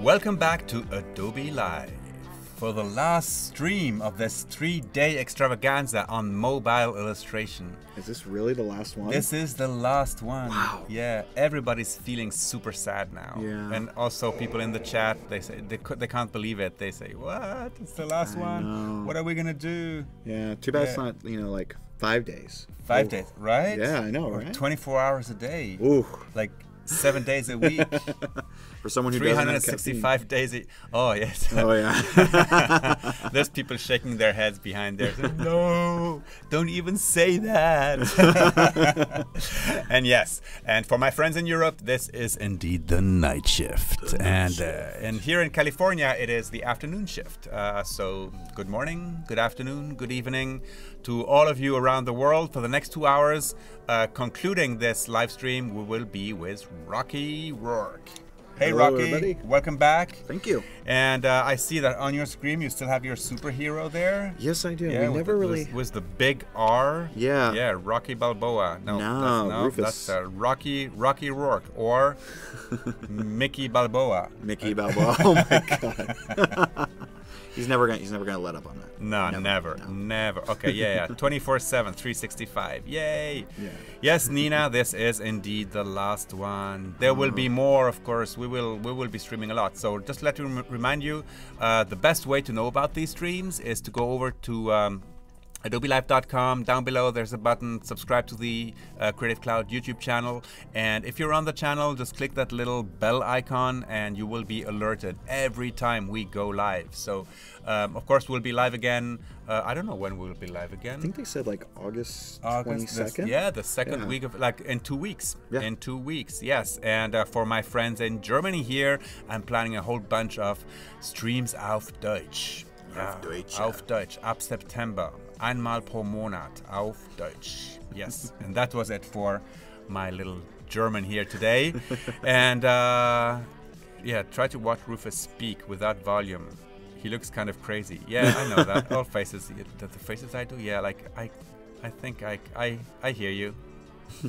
Welcome back to Adobe Live for the last stream of this 3-day extravaganza on mobile illustration. Is this really the last one? This is the last one. Wow. Yeah, everybody's feeling super sad now. Yeah. And also people in the chat, they say they can't believe it. They say, "What? It's the last one. know. What are we gonna do?" Yeah. Too bad it's not, like 5 days. 5 Ooh. days, right? Yeah, I know, Or right? 24 hours a day. Ooh. Like 7 days a week. For someone who doesn't have 365 days. Oh yes. Oh yeah. There's people shaking their heads behind there. Saying, no, don't even say that. And yes, and for my friends in Europe, this is indeed the night shift. And here in California, it is the afternoon shift. So good morning, good afternoon, good evening to all of you around the world. For the next 2 hours, concluding this live stream, we will be with Rocky Roark. Hey, Hello, Rocky, everybody. welcome back. Thank you. And I see that on your screen you still have your superhero there. Yes, I do. Yeah, we never really. was the big R. Yeah. Yeah, Rocky Balboa. No, Rufus. that's Rocky Roark or Mickey Balboa. Mickey Balboa. Oh my God. He's never gonna let up on that. No, never. Okay, yeah. 24/7, 365. Yay. Yeah. Yes, Nina, this is indeed the last one. There will be more, of course. We will be streaming a lot. So just let me remind you, the best way to know about these streams is to go over to AdobeLive.com. Down below there's a button, subscribe to the Creative Cloud YouTube channel, and if you're on the channel, just click that little bell icon and you will be alerted every time we go live. So of course we'll be live again. I don't know when we'll be live again. I think they said like August 22nd. Yeah, the second week of, like, in 2 weeks. Yeah. In 2 weeks, yes. And for my friends in Germany here, I'm planning a whole bunch of streams auf Deutsch. Auf Deutsch, ab September. Einmal pro Monat auf Deutsch. Yes, and that was it for my little German here today. And yeah, try to watch Rufus speak without volume. He looks kind of crazy. Yeah, I know that. All faces, the faces I do. Yeah, like I think I hear you.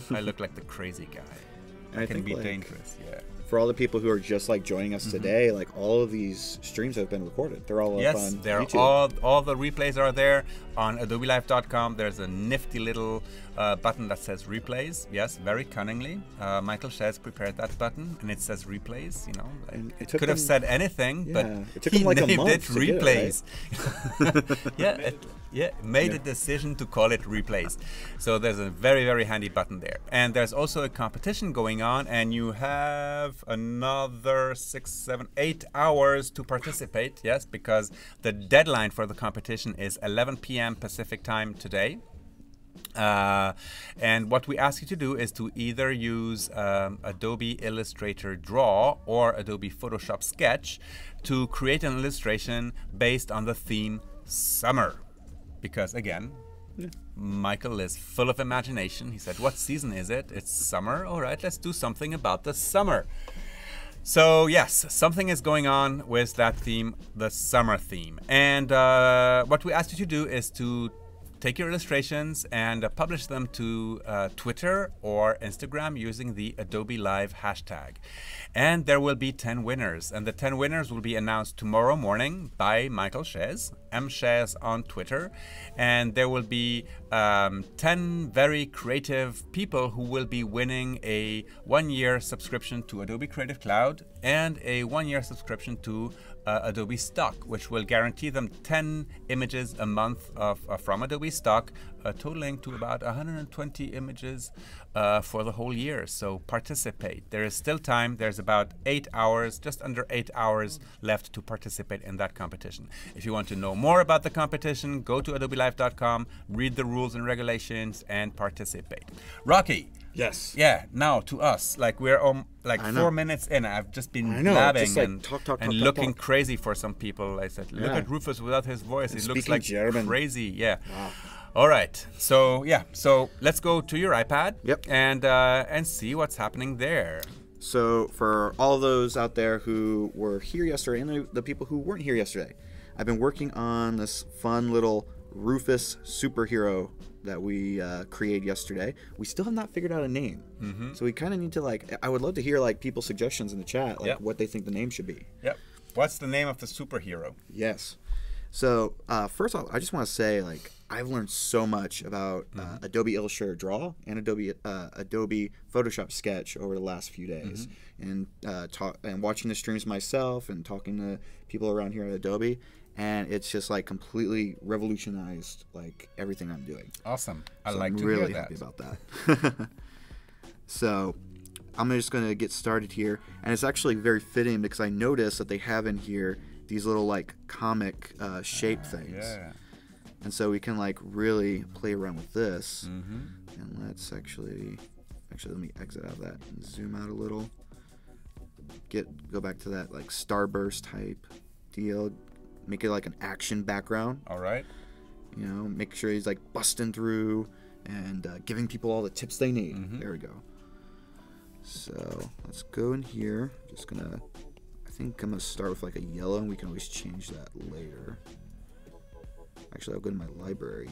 I look like the crazy guy. I can be dangerous. Yeah. For all the people who are just like joining us today, like all of these streams have been recorded. They're all up on YouTube. all the replays are there on AdobeLive.com. There's a nifty little button that says replays. Yes, very cunningly. Michael Shez prepared that button, and it says replays. You know, like, it could have said anything, but it took he him like named a month it to replays. Get it, right? Made a decision to call it replays. So there's a very, very handy button there. And there's also a competition going on, and you have another 6, 7, 8 hours to participate. Yes, because the deadline for the competition is 11 p.m. Pacific time today. And what we ask you to do is to either use Adobe Illustrator Draw or Adobe Photoshop Sketch to create an illustration based on the theme summer. Because again, Michael is full of imagination. He said, what season is it? It's summer. All right, let's do something about the summer. So yes, something is going on with that theme, the summer theme. And what we asked you to do is to take your illustrations and publish them to Twitter or Instagram using the Adobe Live hashtag. And there will be 10 winners. And the 10 winners will be announced tomorrow morning by Michael Shez, mshez on Twitter. And there will be 10 very creative people who will be winning a 1-year subscription to Adobe Creative Cloud and a 1-year subscription to Adobe Stock, which will guarantee them 10 images a month from Adobe Stock, totaling to about 120 images for the whole year. So participate. There is still time. There's about 8 hours, just under 8 hours left to participate in that competition. If you want to know more about the competition, go to AdobeLive.com, read the rules and regulations, and participate. Rocky. Yes. Yeah, now to us. Like we're 4 minutes in. I've just been blabbing just like and talk, looking crazy for some people. I said, look at Rufus without his voice. He looks like German. Crazy. Yeah. Wow. All right. So yeah. So let's go to your iPad. Yep. And see what's happening there. So for all those out there who were here yesterday and the people who weren't here yesterday, I've been working on this fun little Rufus superhero that we created yesterday. We still have not figured out a name. So we kind of need to, like, I would love to hear, like, people's suggestions in the chat, like, what they think the name should be. Yep. What's the name of the superhero? Yes. So first off, I just want to say, like, I've learned so much about Adobe Illustrator Draw and Adobe Photoshop Sketch over the last few days, and watching the streams myself and talking to people around here at Adobe, and it's just like completely revolutionized like everything I'm doing. Awesome! I'm really happy about that. So I'm just going to get started here, and it's actually very fitting because I noticed that they have in here these little like comic shape things. And so we can like really play around with this. And let's actually let me exit out of that and zoom out a little. Go back to that like starburst type deal. Make it like an action background. All right. You know, make sure he's like busting through and giving people all the tips they need. There we go. So let's go in here. I think I'm gonna start with like a yellow, and we can always change that later. Actually, I'll go to my library.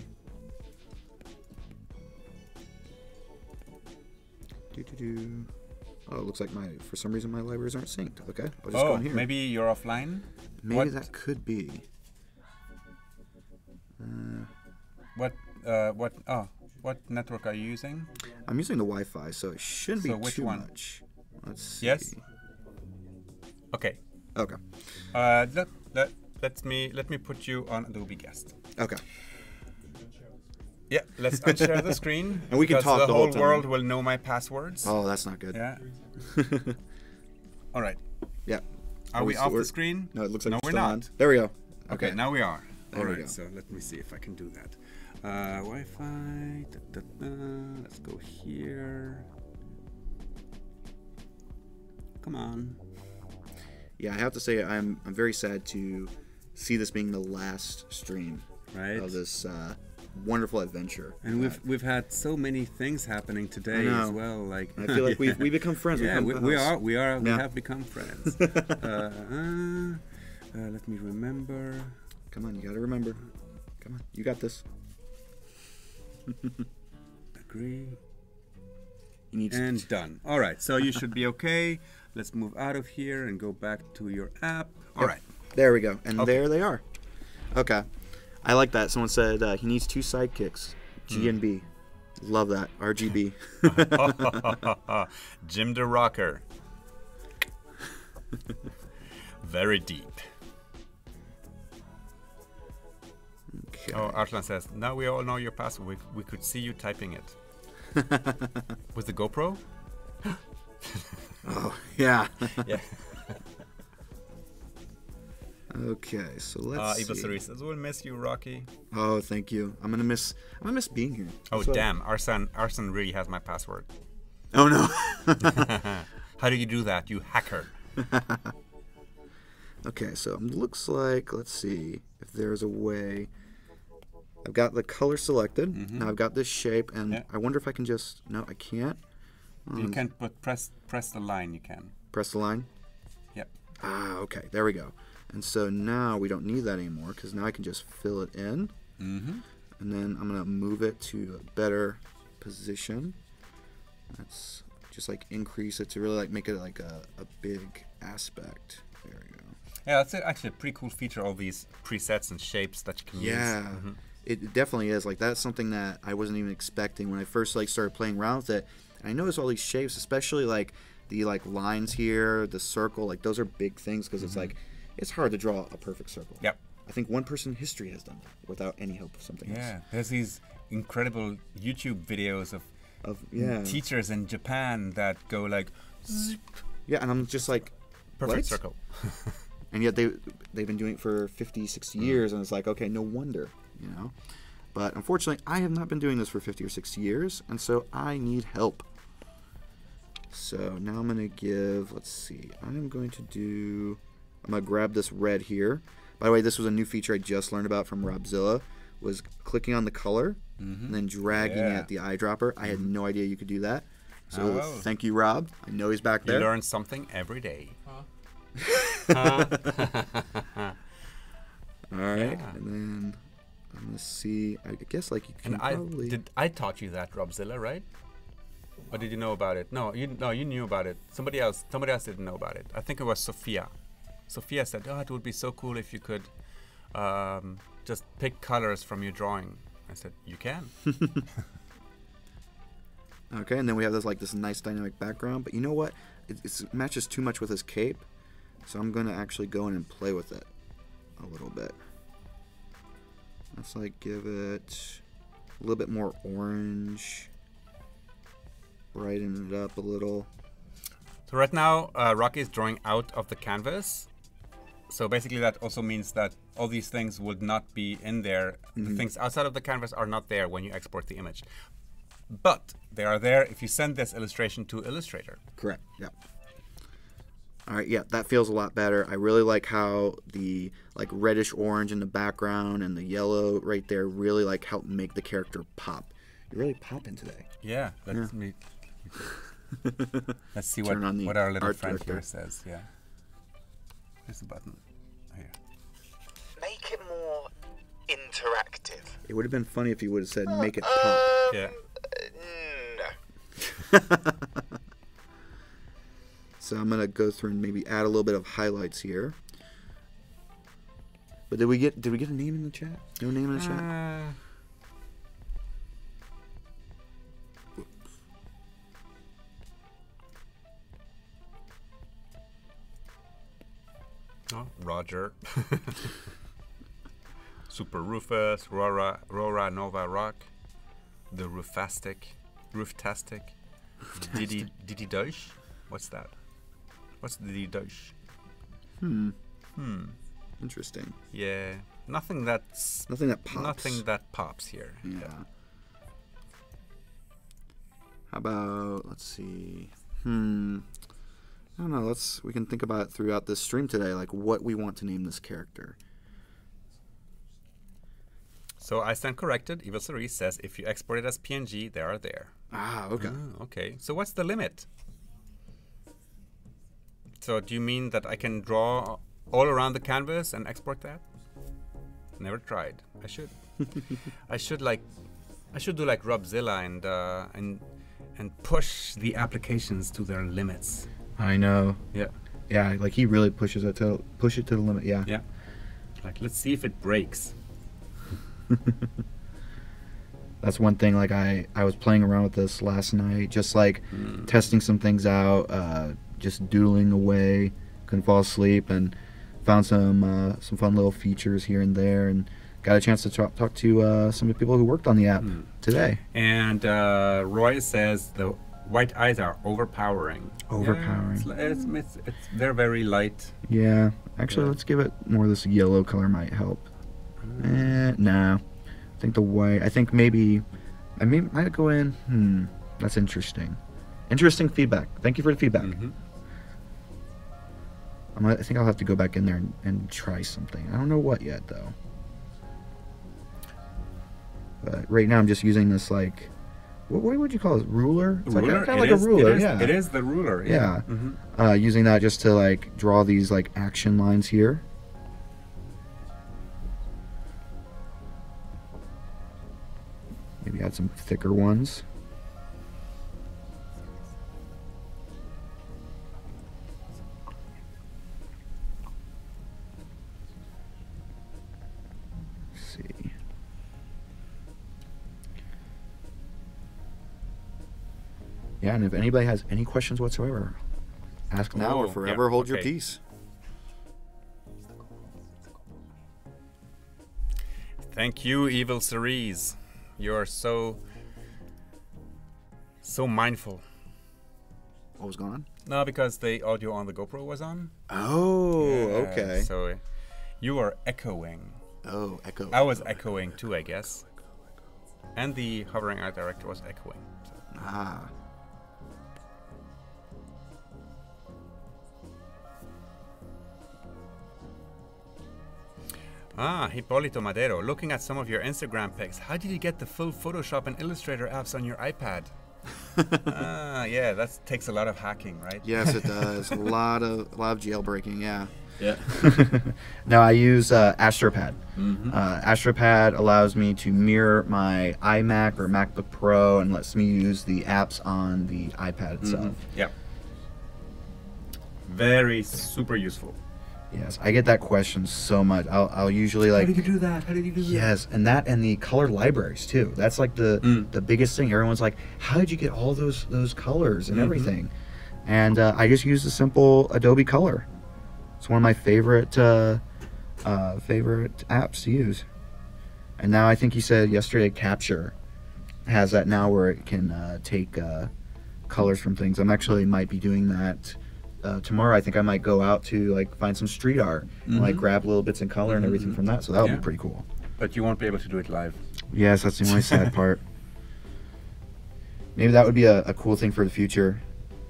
Oh, it looks like for some reason my libraries aren't synced. Okay, I'll just go in here. Maybe you're offline? Maybe that could be. What network are you using? I'm using the Wi-Fi, so it shouldn't be too much. Let's see. Yes. Okay. Okay. Let me put you on Adobe Guest. Okay. Yeah, let's unshare the screen. And we can talk the whole time. The whole world will know my passwords. Oh, that's not good. Yeah. All right. Yeah. Are we off the screen? No, it looks like we're not. On. There we go. Okay, now we are. All right. So let me see if I can do that. Wi-Fi. Let's go here. Come on. Yeah, I have to say I'm very sad to see this being the last stream of this wonderful adventure. And we've had so many things happening today as well. Like I feel like we become friends. Yeah, we have become friends. Let me remember. Come on, you gotta remember. Come on, you got this. Agree. And done. All right, so you should be okay. Let's move out of here and go back to your app. All right. There we go. And there they are. Okay. I like that. Someone said he needs 2 sidekicks. G and B. Love that. RGB. Jim the Rocker. Very deep. Okay. Oh, Arslan says, now we all know your password. We could see you typing it. With the GoPro? Oh, yeah. Yeah. Okay, so let's see. Evil Cerise says, we'll miss you, Rocky. Oh, thank you. I'm gonna miss being here. Oh, damn. Arson really has my password. Oh, no. How do you do that, you hacker? Okay, so it looks like, let's see if there's a way. I've got the color selected. Now I've got this shape, and I wonder if I can just... No, I can't. You can't, but press the line, you can. Press the line? Yep. Ah, okay, there we go. And so now we don't need that anymore, because now I can just fill it in. And then I'm going to move it to a better position. Let's just like increase it to really like make it like a big aspect. There we go. Yeah, that's actually a pretty cool feature, all these presets and shapes that you can use. Yeah, it definitely is. Like that's something that I wasn't even expecting when I first like started playing around with it. And I noticed all these shapes, especially like the like lines here, the circle, like those are big things because it's like, it's hard to draw a perfect circle. Yep. I think one person in history has done that without any help of something else. Yeah, there's these incredible YouTube videos of teachers in Japan that go like, zip. Yeah, and I'm just like, perfect circle. And yet they've been doing it for 50, 60 years, and it's like, okay, no wonder, you know. But unfortunately, I have not been doing this for 50 or 60 years, and so I need help. So now I'm going to give, let's see, I'm going to grab this red here. By the way, this was a new feature I just learned about from Robzilla, was clicking on the color and then dragging at the eyedropper. I had no idea you could do that. So thank you, Rob. I know he's back there. You learn something every day. All right, and then I'm gonna see. I guess like you can And probably. I taught you that, Robzilla, right? Or did you know about it? No, you knew about it. Somebody else didn't know about it. I think it was Sophia. Sophia said, "Oh, it would be so cool if you could just pick colors from your drawing." I said, "You can." Okay, and then we have this nice dynamic background. But you know what? It matches too much with his cape, so I'm gonna actually go in and play with it a little bit. Let's like give it a little bit more orange. Brighten it up a little. So right now, Rocky is drawing out of the canvas. So basically that also means that all these things would not be in there. The things outside of the canvas are not there when you export the image. But they are there if you send this illustration to Illustrator. Correct, yeah. All right, yeah, that feels a lot better. I really like how the like reddish orange in the background and the yellow right there really like help make the character pop. You're really popping today. Yeah, let's see Turn on the what our little art friend director. here says. Yeah. Here's the button. Here. Make it more interactive. It would have been funny if you would have said make it pop. Yeah. No. So I'm gonna go through and maybe add a little bit of highlights here. But did we get a name in the chat? No name in the chat? Oh, Roger. Super Rufus, Rora Nova Rock, the Rooftastic, Diddy Dosh. What's that? What's Diddy Dosh? Interesting. Yeah, nothing that pops. Nothing that pops here. Yeah. How about, let's see. I don't know, we can think about it throughout this stream today, like what we want to name this character. So I stand corrected. Evil Cerise says if you export it as PNG, they are there. Ah, okay. Okay. So what's the limit? So do you mean that I can draw all around the canvas and export that? Never tried. I should. I should do like Robzilla and push the applications to their limits. I know. Yeah. Yeah, like he really pushes it to the limit. Yeah. Yeah. Like let's see if it breaks. That's one thing. Like I was playing around with this last night, just like testing some things out, just doodling away. Couldn't fall asleep, and found some fun little features here and there, and got a chance to talk to some of the people who worked on the app today. And Roy says the white eyes are overpowering. Overpowering. Yeah, they're very light. Yeah. Actually, let's give it more of this yellow color might help. Nah. I think the white. I think maybe I might go in. That's interesting. Interesting feedback. Thank you for the feedback. I think I'll have to go back in there and try something. I don't know what yet though. But right now I'm just using this like, what would you call it? Ruler? It's ruler? Like, kind of like a ruler. Yeah. It is the ruler. Yeah. Using that just to like draw these like action lines here. Maybe add some thicker ones. Let's see. Yeah, and if anybody has any questions whatsoever, ask now or forever hold your peace. Thank you, Evil Cerise. You are so mindful. What was going on? No, because the audio on the GoPro was on. Oh, okay. So you were echoing. Oh, echo. I was echoing too, I guess. And the hovering art director was echoing. So. Ah. Hipólito Madero, looking at some of your Instagram pics, how did you get the full Photoshop and Illustrator apps on your iPad? Yeah, that takes a lot of hacking, right? Yes, it does. a lot of jailbreaking, yeah. Yeah. Now I use AstroPad. AstroPad allows me to mirror my iMac or MacBook Pro and lets me use the apps on the iPad itself. Yeah. Very super useful. Yes, I get that question so much. I'll usually like. How did you do that? How did you do that? Yes, and the color libraries too. That's like the biggest thing. Everyone's like, how did you get all those colors and everything? And I just use the simple Adobe Color. It's one of my favorite apps to use. And now I think you said yesterday Capture has that now where it can take colors from things. I'm actually might be doing that. Tomorrow I think I might go out to like find some street art and like grab little bits in color and everything from that, so that'll be pretty cool. But you won't be able to do it live. Yes, that's the only sad part. Maybe that would be a cool thing for the future,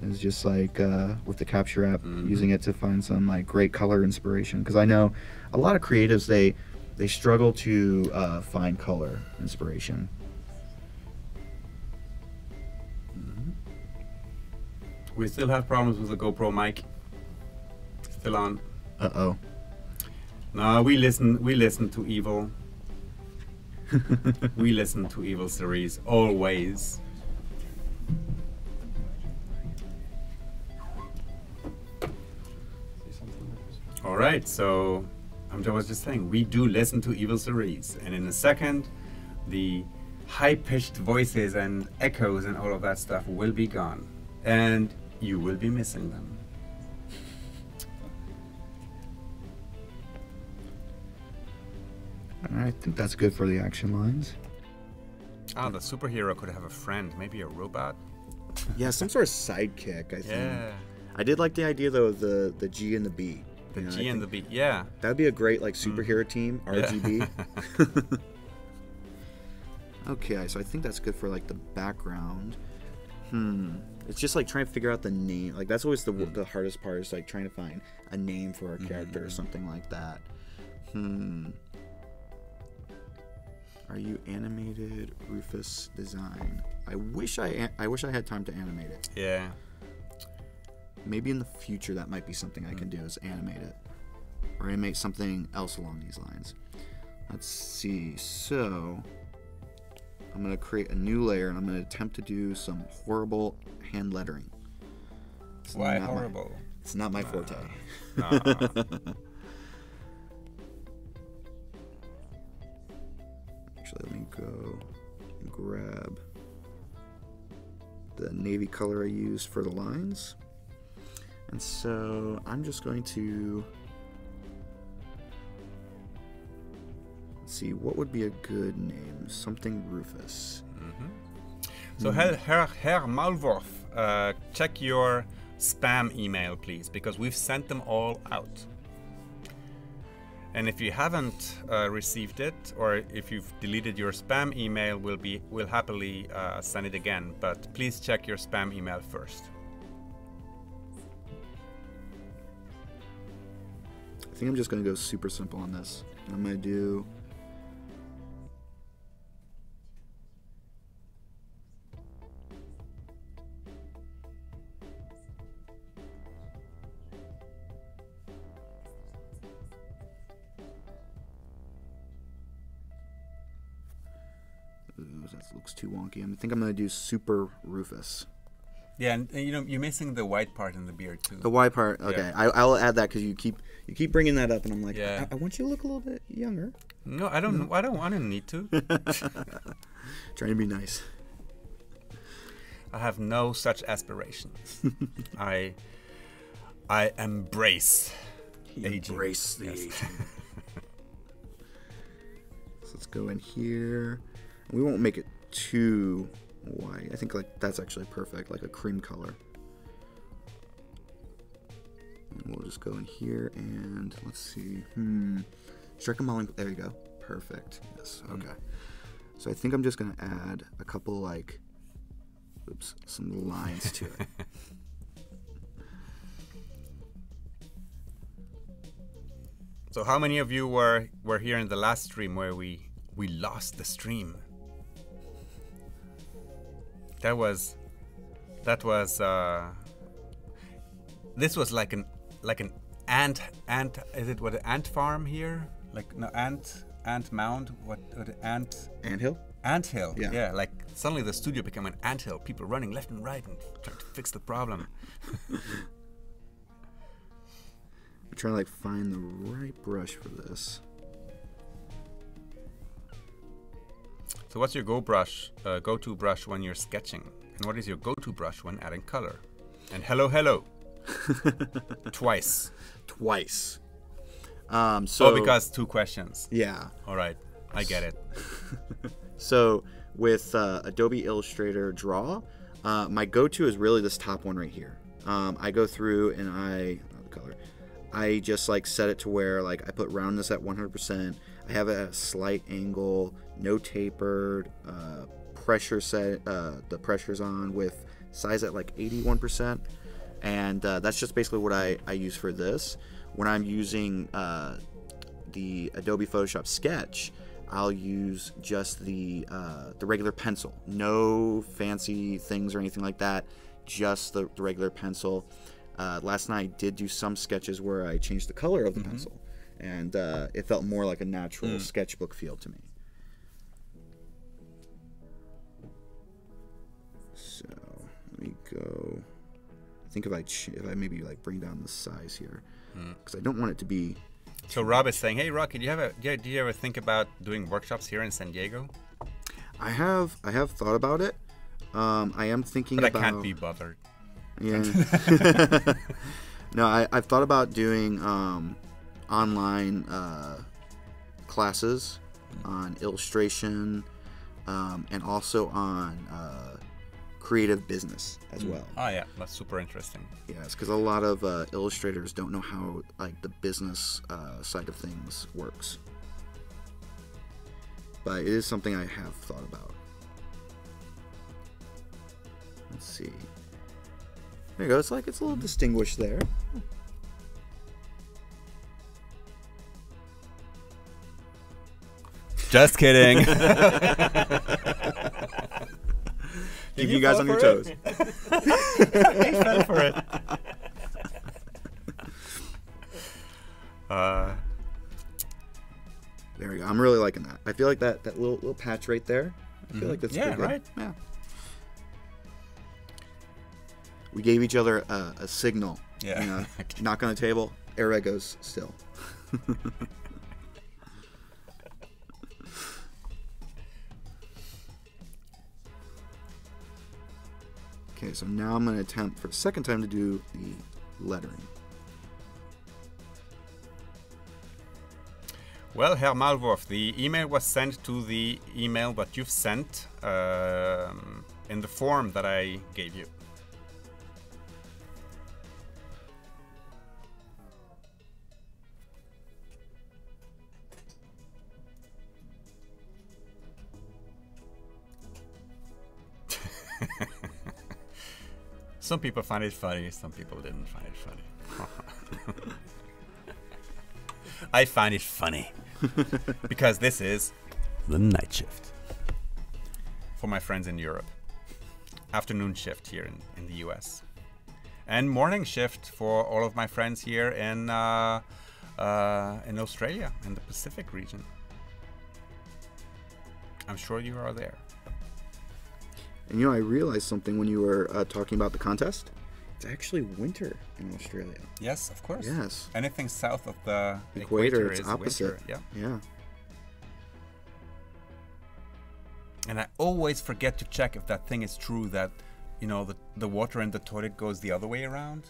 is just like with the Capture app, using it to find some like great color inspiration, because I know a lot of creatives they struggle to find color inspiration. We still have problems with the GoPro mic. Still on. Uh-oh. No, we listen to evil. We listen to evil series always. All right, so I was just saying, we do listen to evil series, and in a second, the high-pitched voices and echoes and all of that stuff will be gone, and you will be missing them. I think that's good for the action lines. Ah, the superhero could have a friend, maybe a robot. Yeah, some sort of sidekick, I think. Yeah. I did like the idea though of the G and the B. The G and the B, yeah. That'd be a great like superhero team, RGB. Okay, so I think that's good for like the background. It's just like trying to figure out the name. Like that's always the hardest part, is like trying to find a name for a character or something like that. Are you animated Rufus design? I wish I had time to animate it. Yeah. Maybe in the future that might be something I can do, is animate it. Or animate something else along these lines. Let's see. So I'm going to create a new layer and I'm going to attempt to do some horrible hand lettering. Why horrible? It's not my forte. Actually, let me go and grab the navy color I used for the lines. And so I'm just going to see what would be a good name. Something Rufus. So Herr Maulwurf, check your spam email, please, because we've sent them all out. And if you haven't received it, or if you've deleted your spam email, we'll happily send it again. But please check your spam email first. I think I'm just going to go super simple on this. I'm going to do that looks too wonky. I think I'm going to do Super Rufus. Yeah, and you know, you're missing the white part in the beard too. The white part, okay. Yeah. I'll add that because you keep bringing that up, and I'm like, Yeah. I want you to look a little bit younger. No, I don't want to need to. Trying to be nice. I have no such aspirations. I embrace aging. Embrace the aging. So let's go in here. We won't make it too white. I think like that's actually perfect, like a cream color. And we'll just go in here and let's see. Strike a mulling. There you go. Perfect. Yes. Okay. So I think I'm just gonna add a couple like, some lines to it. So how many of you were here in the last stream where we lost the stream? This was like an ant. Is it what an ant farm here? Like no ant mound. What ant? Anthill? Anthill. Yeah. Yeah. Like suddenly the studio became an anthill. People running left and right and trying to fix the problem. I'm trying to like find the right brush for this. So what's your go-to brush when you're sketching? And what is your go-to brush when adding color? And hello. Twice. So because 2 questions. yeah. All right. I get it. So with Adobe Illustrator Draw, my go-to is really this top one right here. I go through and I just like set it to where like I put roundness at 100%. I have it at a slight angle, no tapered, pressure set, the pressure's on with size at like 81%. And that's just basically what I use for this. When I'm using the Adobe Photoshop Sketch, I'll use just the regular pencil. No fancy things or anything like that, just the regular pencil. Last night I did do some sketches where I changed the color of the pencil, and it felt more like a natural sketchbook feel to me. So let me go. I think if I maybe like bring down the size here, because I don't want it to be. So Rob is saying, "Hey Rocky, do you ever think about doing workshops here in San Diego?" I have thought about it. I am thinking but about. I can't be bothered. Yeah. No, I've thought about doing online classes on illustration and also on creative business as well. Oh yeah, that's super interesting. Yes, because a lot of illustrators don't know how like the business side of things works. But it is something I have thought about. Let's see. There you go. It's like it's a little distinguished there. Just kidding. Keep you guys on your toes. He fell for it. There we go. I'm really liking that. I feel like that little patch right there. I feel like that's pretty good. Right. Yeah. We gave each other a signal. Yeah. You know, knock on the table. Arrow goes still. Okay, so now I'm going to attempt for a second time to do the lettering. Well, Herr Malvorf, the email was sent to the email that you've sent in the form that I gave you. Some people find it funny, some people didn't find it funny. I find it funny because this is the night shift for my friends in Europe, afternoon shift here in the US, and morning shift for all of my friends here in Australia, in the Pacific region. I'm sure you are there. And you know, I realized something when you were talking about the contest. It's actually winter in Australia. Yes, of course. Yes. Anything south of the equator is it's opposite. winter. Yeah. Yeah. And I always forget to check if that thing is true, that, you know, the water in the toilet goes the other way around.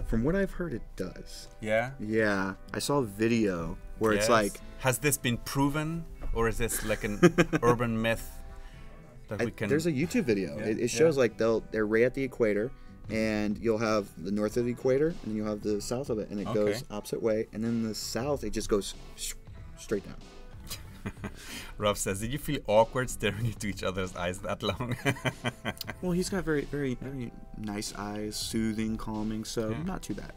From what I've heard, it does. Yeah? Yeah. I saw a video where it's like... Has this been proven? Or is this like an urban myth that we can... There's a YouTube video. Yeah, It shows like they're right at the equator, and you'll have the north of the equator, and then you'll have the south of it, and it goes opposite way. And then the south, it just goes straight down. Rob says, did you feel awkward staring into each other's eyes that long? Well, he's got very, very, very nice eyes, soothing, calming, so not too bad.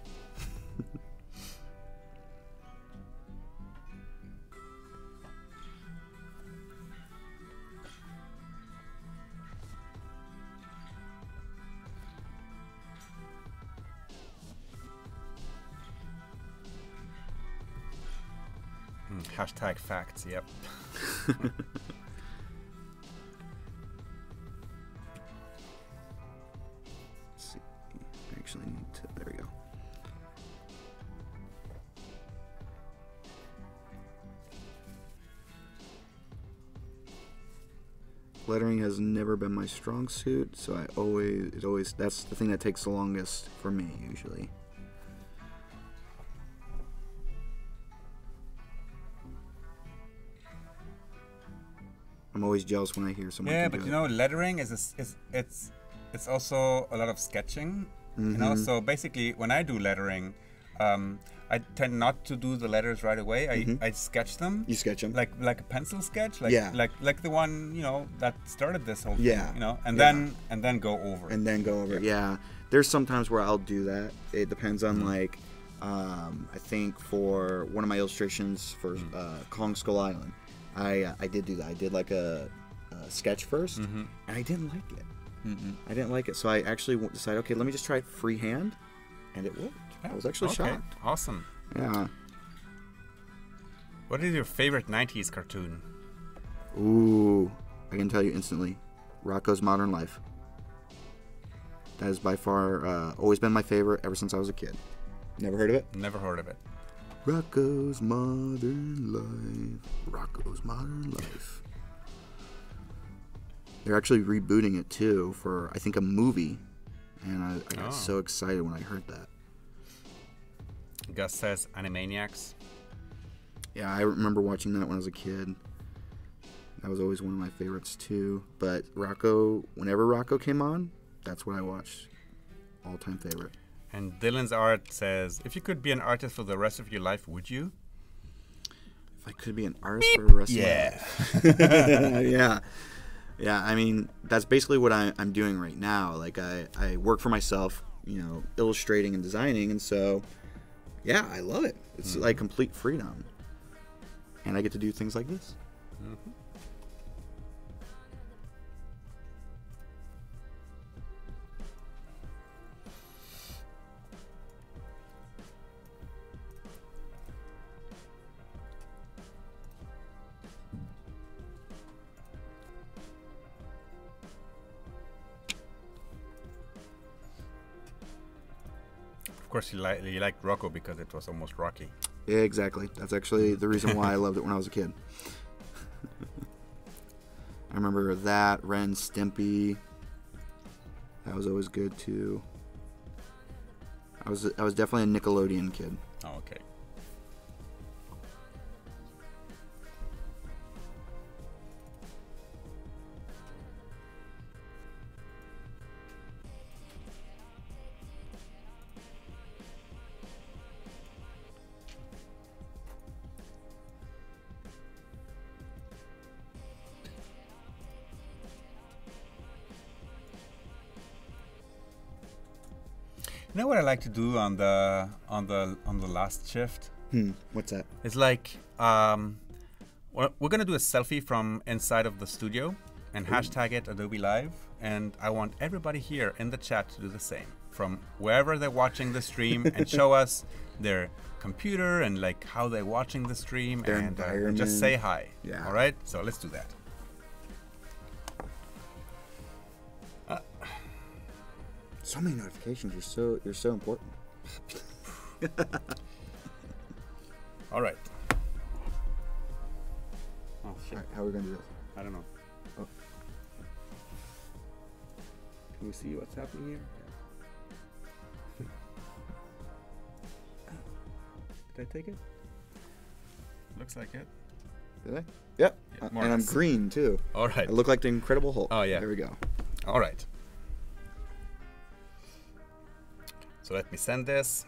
Hashtag facts. Yep. Let's see. I actually need to. There we go. Lettering has never been my strong suit, so that's the thing that takes the longest for me usually. I'm always jealous when I hear someone. Yeah, but you know, lettering it's also a lot of sketching. You know, so basically, when I do lettering, I tend not to do the letters right away. I sketch them. You sketch them like a pencil sketch, like the one, you know, that started this whole thing. You know, and then go over. And then go over. Yeah. There's sometimes where I'll do that. It depends on like, I think for one of my illustrations for Kong Skull Island, I did do that. I did like a sketch first, and I didn't like it. I didn't like it, so I actually decided, okay, let me just try it freehand, and it worked. I was actually shocked. Awesome. Yeah. What is your favorite 90s cartoon? Ooh, I can tell you instantly. Rocko's Modern Life. That has by far always been my favorite ever since I was a kid. Never heard of it? Never heard of it. Rocko's Modern Life. Rocko's Modern Life. They're actually rebooting it too for, I think, a movie. And I got so excited when I heard that. Gus says Animaniacs. Yeah, I remember watching that when I was a kid. That was always one of my favorites too. But Rocko, whenever Rocko came on, that's what I watched. All-time favorite. And Dylan's Art says, if you could be an artist for the rest of your life, would you? If I could be an artist for the rest of my life. Yeah. Yeah, I mean, that's basically what I'm doing right now. Like, I work for myself, you know, illustrating and designing, and so, yeah, I love it. It's like complete freedom. And I get to do things like this. Of course, you liked Rocco because it was almost Rocky. Yeah, exactly. That's actually the reason why I loved it when I was a kid. I remember that, Ren, Stimpy. That was always good too. I was definitely a Nickelodeon kid. Oh, okay. You know what I like to do on the last shift? What's that? It's like we're gonna do a selfie from inside of the studio and hashtag it Adobe Live, and I want everybody here in the chat to do the same from wherever they're watching the stream and show us their computer and like how they're watching the stream Their and environment. just say hi. Yeah. All right. So let's do that. So many notifications. You're so important. All right. Oh shit. All right, how are we gonna do this? I don't know. Oh. Can we see what's happening here? Did I take it? Looks like it. Did I? Yep. Yeah, more and or I'm less. green too. All right. I look like the Incredible Hulk. Oh, yeah. There we go. All right. So let me send this.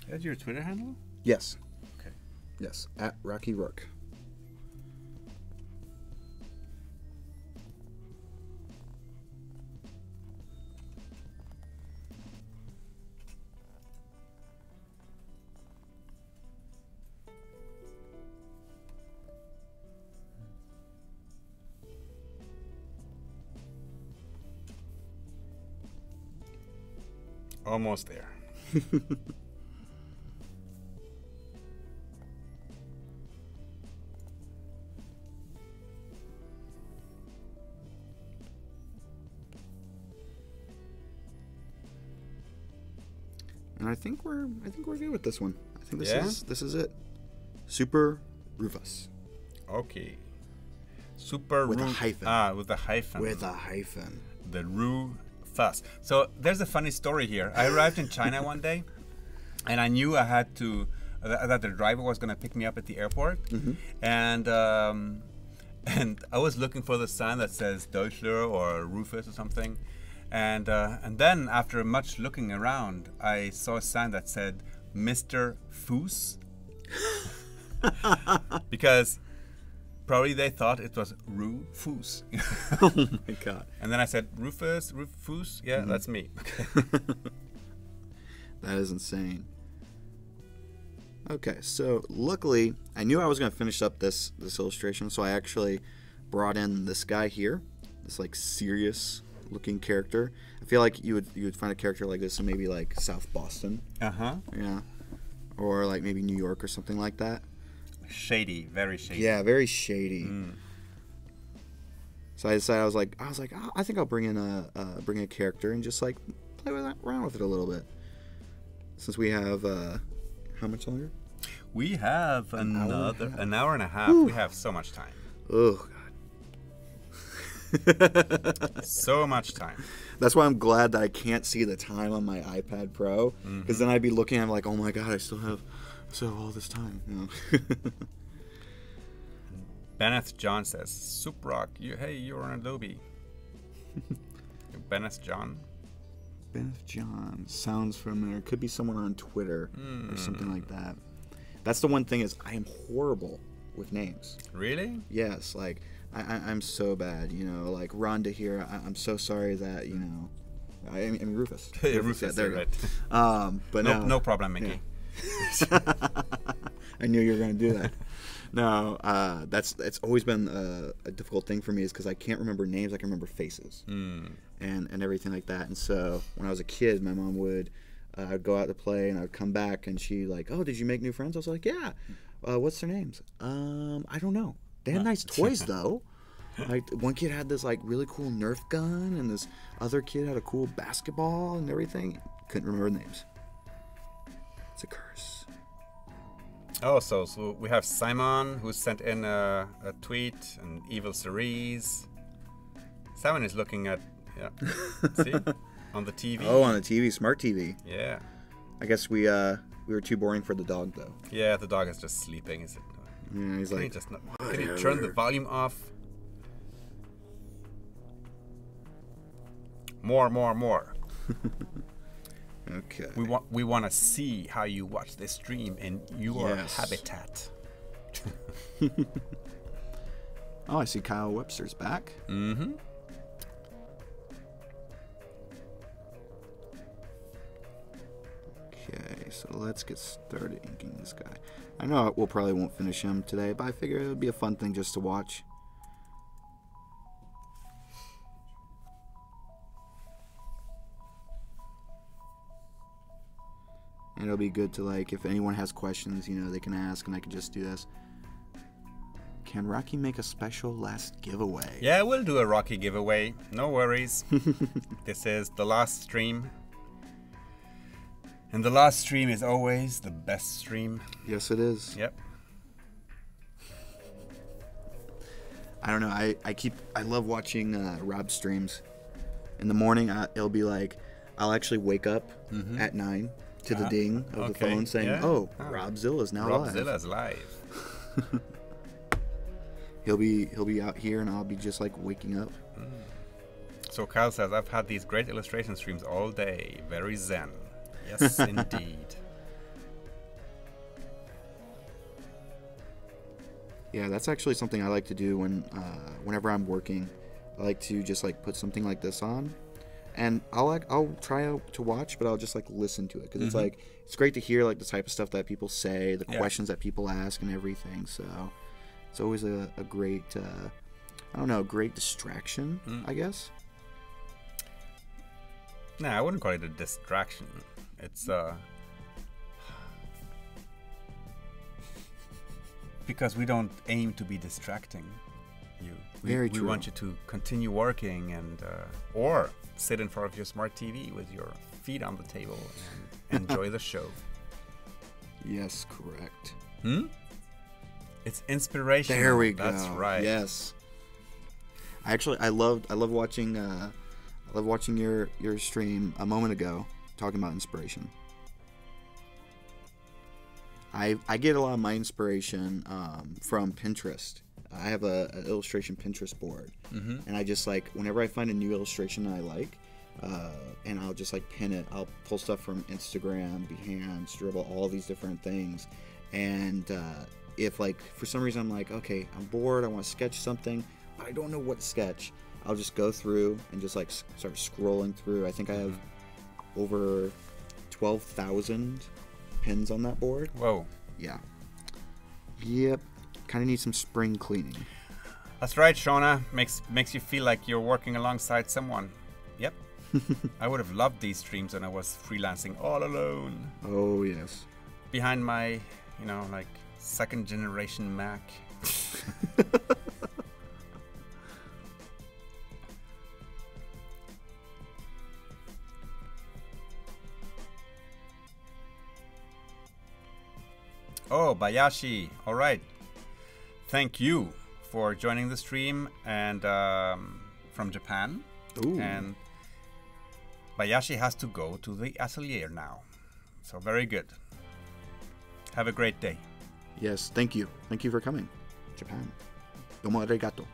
That's your Twitter handle? Yes. Okay. Yes, at Rocky Roark. Almost there. And I think we're good with this one. I think Yeah? this is it. Super Rufus. Okay. Super With a hyphen. With a hyphen. With a hyphen. The Rufus. So there's a funny story here. I arrived in China one day, and I knew I had to that the driver was going to pick me up at the airport, and I was looking for the sign that says Deutschler or Rufus or something, and then after much looking around, I saw a sign that said Mr. Foos, because probably they thought it was Rufus. Oh my god. And then I said, Rufus? Yeah, that's me. Okay. That is insane. Okay, so luckily, I knew I was going to finish up this illustration, so I actually brought in this guy here, this like serious looking character. I feel like you would find a character like this in maybe like South Boston. Uh-huh. Yeah. Or like maybe New York or something like that. Shady, very shady. Yeah, very shady. So I decided I was like, oh, I think I'll bring in a character and just like play around with it a little bit. Since we have how much longer? We have an hour and a half. Whew. We have so much time. Oh god. So much time. That's why I'm glad that I can't see the time on my iPad Pro, because then I'd be looking at it like, oh my god, I still have all this time. You know? Benneth John says, Soup Rock, you're on Adobe. Benneth John. Benneth John sounds familiar. Could be someone on Twitter or something like that. That's the one thing is I am horrible with names. Really? Yes, like I'm so bad. You know, like Rhonda here. I'm so sorry that you know. I mean Rufus. Rufus, yeah, there you right. go. But no problem, Mickey. Yeah. I knew you were going to do that. No, it's always been a difficult thing for me is because I can't remember names. I can remember faces and everything like that. And so when I was a kid, my mom would I'd go out to play and I'd come back and she like, oh, did you make new friends? I was like, yeah. What's their names? I don't know. They had nice toys though. Like one kid had this like really cool Nerf gun and this other kid had a cool basketball and everything. Couldn't remember the names. It's a curse. Oh, so we have Simon who sent in a tweet, and Evil Cerise. Simon is looking at, see, on the TV. Oh, on the TV, smart TV. Yeah. I guess we were too boring for the dog though. Yeah, the dog is just sleeping. Is it? Yeah, he's like, can you turn the volume off? More. Okay. We want to see how you watch this stream in your habitat. Oh, I see Kyle Webster's back. Mm-hmm. Okay, so let's get started inking this guy. I know we'll probably won't finish him today, but I figure it would be a fun thing just to watch. And it'll be good to, like, if anyone has questions, you know, they can ask and I can just do this. Can Rocky make a special last giveaway? Yeah, we'll do a Rocky giveaway. No worries. This is the last stream. And the last stream is always the best stream. Yes, it is. Yep. I don't know. I love watching Rob streams. In the morning, it'll be like, I'll actually wake up at 9 to the ding of the phone saying, "Oh, Robzilla's now live." Robzilla's live. He'll be out here, and I'll be just like waking up. So Kyle says, "I've had these great illustration streams all day. Very zen." Yes, indeed. Yeah, that's actually something I like to do whenever I'm working. I like to just like put something like this on, and I'll try to watch, but I'll just like listen to it because it's like it's great to hear like the type of stuff that people say, the questions that people ask, and everything. So it's always a great I don't know, great distraction, I guess. No, I wouldn't call it a distraction. It's because we don't aim to be distracting you. Very we true. want you to continue working and or sit in front of your smart TV with your feet on the table and enjoy the show. Yes, correct. It's inspirational. There we go. That's right. Yes. I love watching your stream a moment ago talking about inspiration. I get a lot of my inspiration from Pinterest. I have an illustration Pinterest board, and I just like whenever I find a new illustration I like, and I'll just like pin it. I'll pull stuff from Instagram, Behance, Dribble, all these different things, and if like for some reason I'm like, okay, I'm bored, I want to sketch something, but I don't know what to sketch, I'll just go through and just like start scrolling through. I think I have over 12,000 pins on that board. Whoa. Yeah. Yep. Kind of need some spring cleaning. That's right, Shauna. Makes you feel like you're working alongside someone. Yep. I would have loved these streams when I was freelancing all alone. Oh, yes. Behind my, like second generation Mac. Oh, Bayashi. All right. Thank you for joining the stream and from Japan. Ooh. And Bayashi has to go to the atelier now. So very good. Have a great day. Yes, thank you. Thank you for coming. Japan. Domo arigato.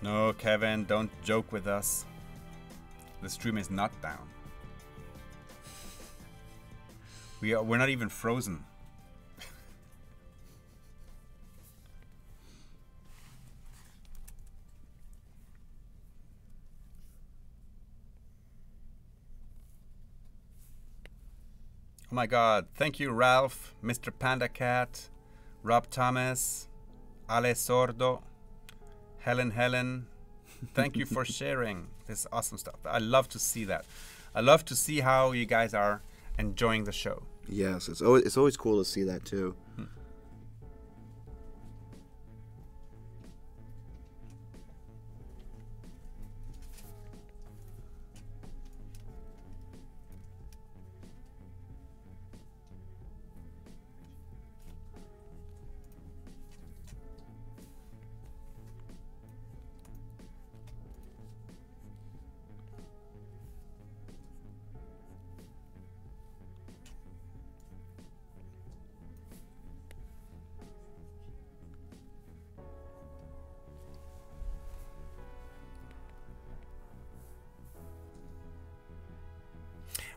No, Kevin, don't joke with us. The stream is not down. We're not even frozen. Oh my God! Thank you, Ralph, Mr. Panda Cat, Rob Thomas, Ale Sordo. Helen, thank you for sharing this awesome stuff. I love to see that. I love to see how you guys are enjoying the show. Yes, it's always cool to see that too.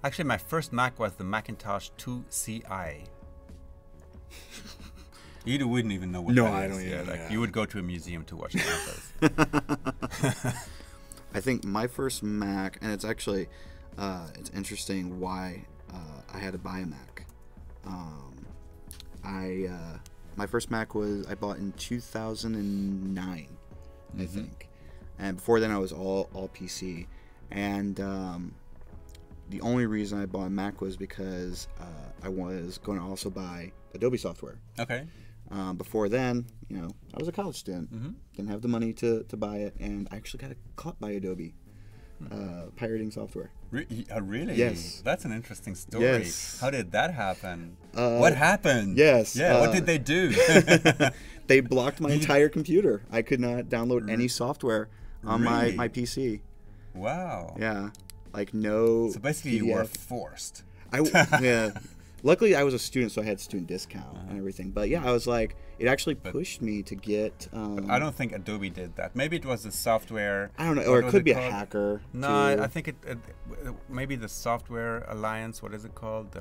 Actually, my first Mac was the Macintosh 2CI. You wouldn't even know what that is. No, I don't even. Like Yeah. you would go to a museum to watch that. I think my first Mac, and it's actually, it's interesting why I had to buy a Mac. My first Mac I bought in 2009, I think, and before then I was all PC, and the only reason I bought a Mac was because I was going to also buy Adobe software. Okay. Before then, I was a college student, didn't have the money to buy it, and I actually got caught by Adobe pirating software. Really? Yes. That's an interesting story. Yes. How did that happen? What happened? Yes. Yeah. What did they do? They blocked my entire computer. I could not download any software on my PC. Wow. Yeah. Like no. So basically, PDF. you were forced. Yeah. Luckily, I was a student, so I had student discount and everything. But yeah, I was like, it actually pushed me to get. But I don't think Adobe did that. Maybe it was the software. I don't know, or it could be a hacker. No, too. I think it maybe the Software Alliance. What is it called?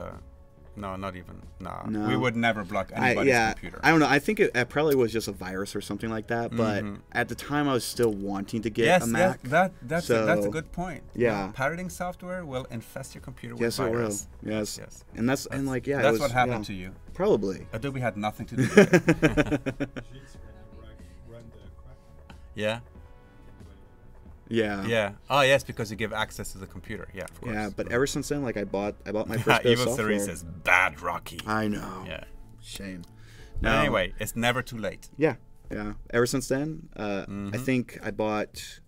No, not even. No, we would never block anybody's computer. I don't know. I think it probably was just a virus or something like that. But at the time, I was still wanting to get a Mac. Yes, that's a good point. Yeah, pirating software will infest your computer with yes, virus. It will. Yes, and that's like yeah, that's what happened to you. Probably. Adobe had nothing to do with it. Yeah. Yeah. Yeah. Oh yes, because you give access to the computer. Yeah, of course. Yeah, but ever since then, like I bought my first bit of software. Evil says bad Rocky. I know. Yeah. Shame. No. Anyway, it's never too late. Yeah. Yeah. Ever since then, I think I bought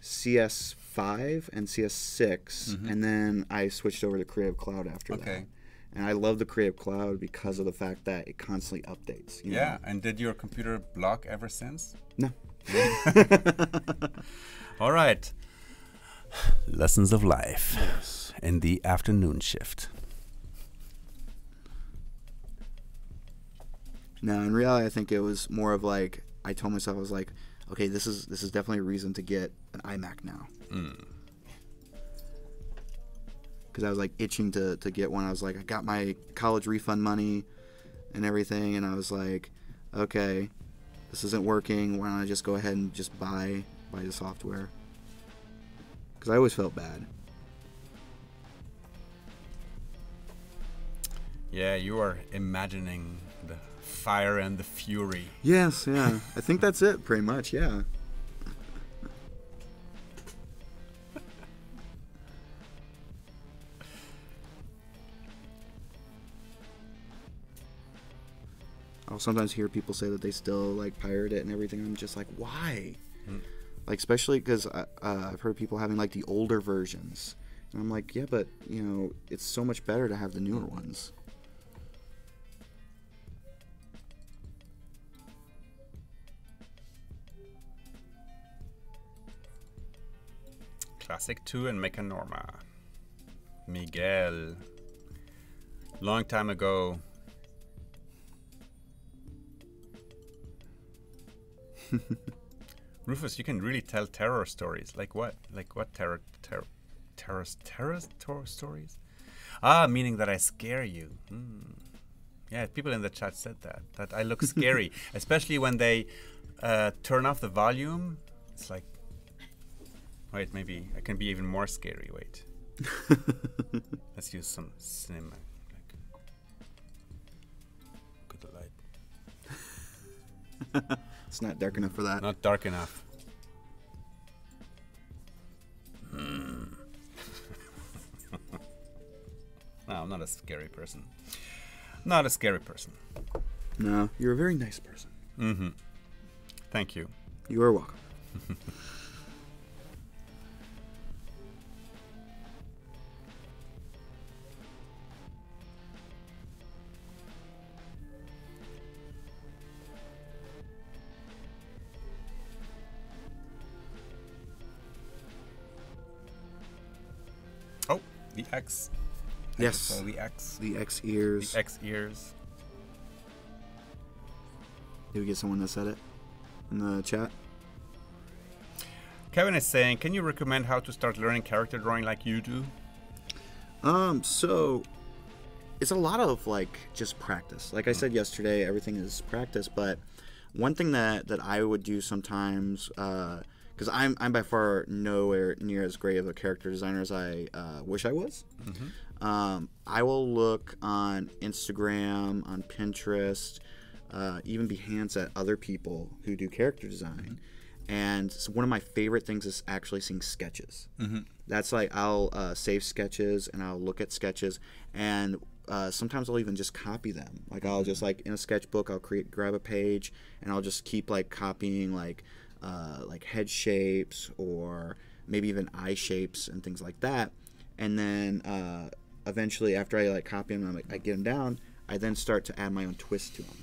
CS5 and CS6, and then I switched over to Creative Cloud after that. And I love the Creative Cloud because of the fact that it constantly updates. You know? And did your computer block ever since? No. All right. Lessons of life in the afternoon shift. No, in reality, I think it was more of like I told myself, I was like, okay, this is definitely a reason to get an iMac now. Because I was like itching to get one. I was like, I got my college refund money and everything, and I was like, okay, this isn't working. Why don't I just go ahead and just buy the software? Because I always felt bad. Yeah, you are imagining the fire and the fury. Yes, yeah. I think that's it, pretty much, yeah. I'll sometimes hear people say that they still like pirate it and everything. I'm just like, why? Like, especially because I've heard people having like the older versions, and I'm like, yeah, but you know, it's so much better to have the newer ones. Classic 2 and Mecha Norma. Miguel. Long time ago. Rufus, you can really tell terror stories. Like what? Like what terror stories? Ah, meaning that I scare you. Yeah, people in the chat said that I look scary, especially when they turn off the volume. It's like, wait, maybe I can be even more scary. Wait, let's use some cinema. Good light. It's not dark enough for that. Not dark enough. No, I'm not a scary person. Not a scary person. No, you're a very nice person. Thank you. You are welcome. Oh, the X. Yes. So the X. The X ears. The X ears. Did we get someone that said it in the chat? Kevin is saying, can you recommend how to start learning character drawing like you do? So it's a lot of like just practice. Like I said yesterday, everything is practice. But one thing that I would do sometimes, because I'm by far nowhere near as great of a character designer as I wish I was. I will look on Instagram, on Pinterest, even Behance at other people who do character design. And so one of my favorite things is actually seeing sketches. That's like I'll save sketches and I'll look at sketches, and sometimes I'll even just copy them. Like I'll just like in a sketchbook I'll grab a page and I'll just keep like copying like head shapes or maybe even eye shapes and things like that. And then eventually after I like copy them, I get them down, I then start to add my own twist to them.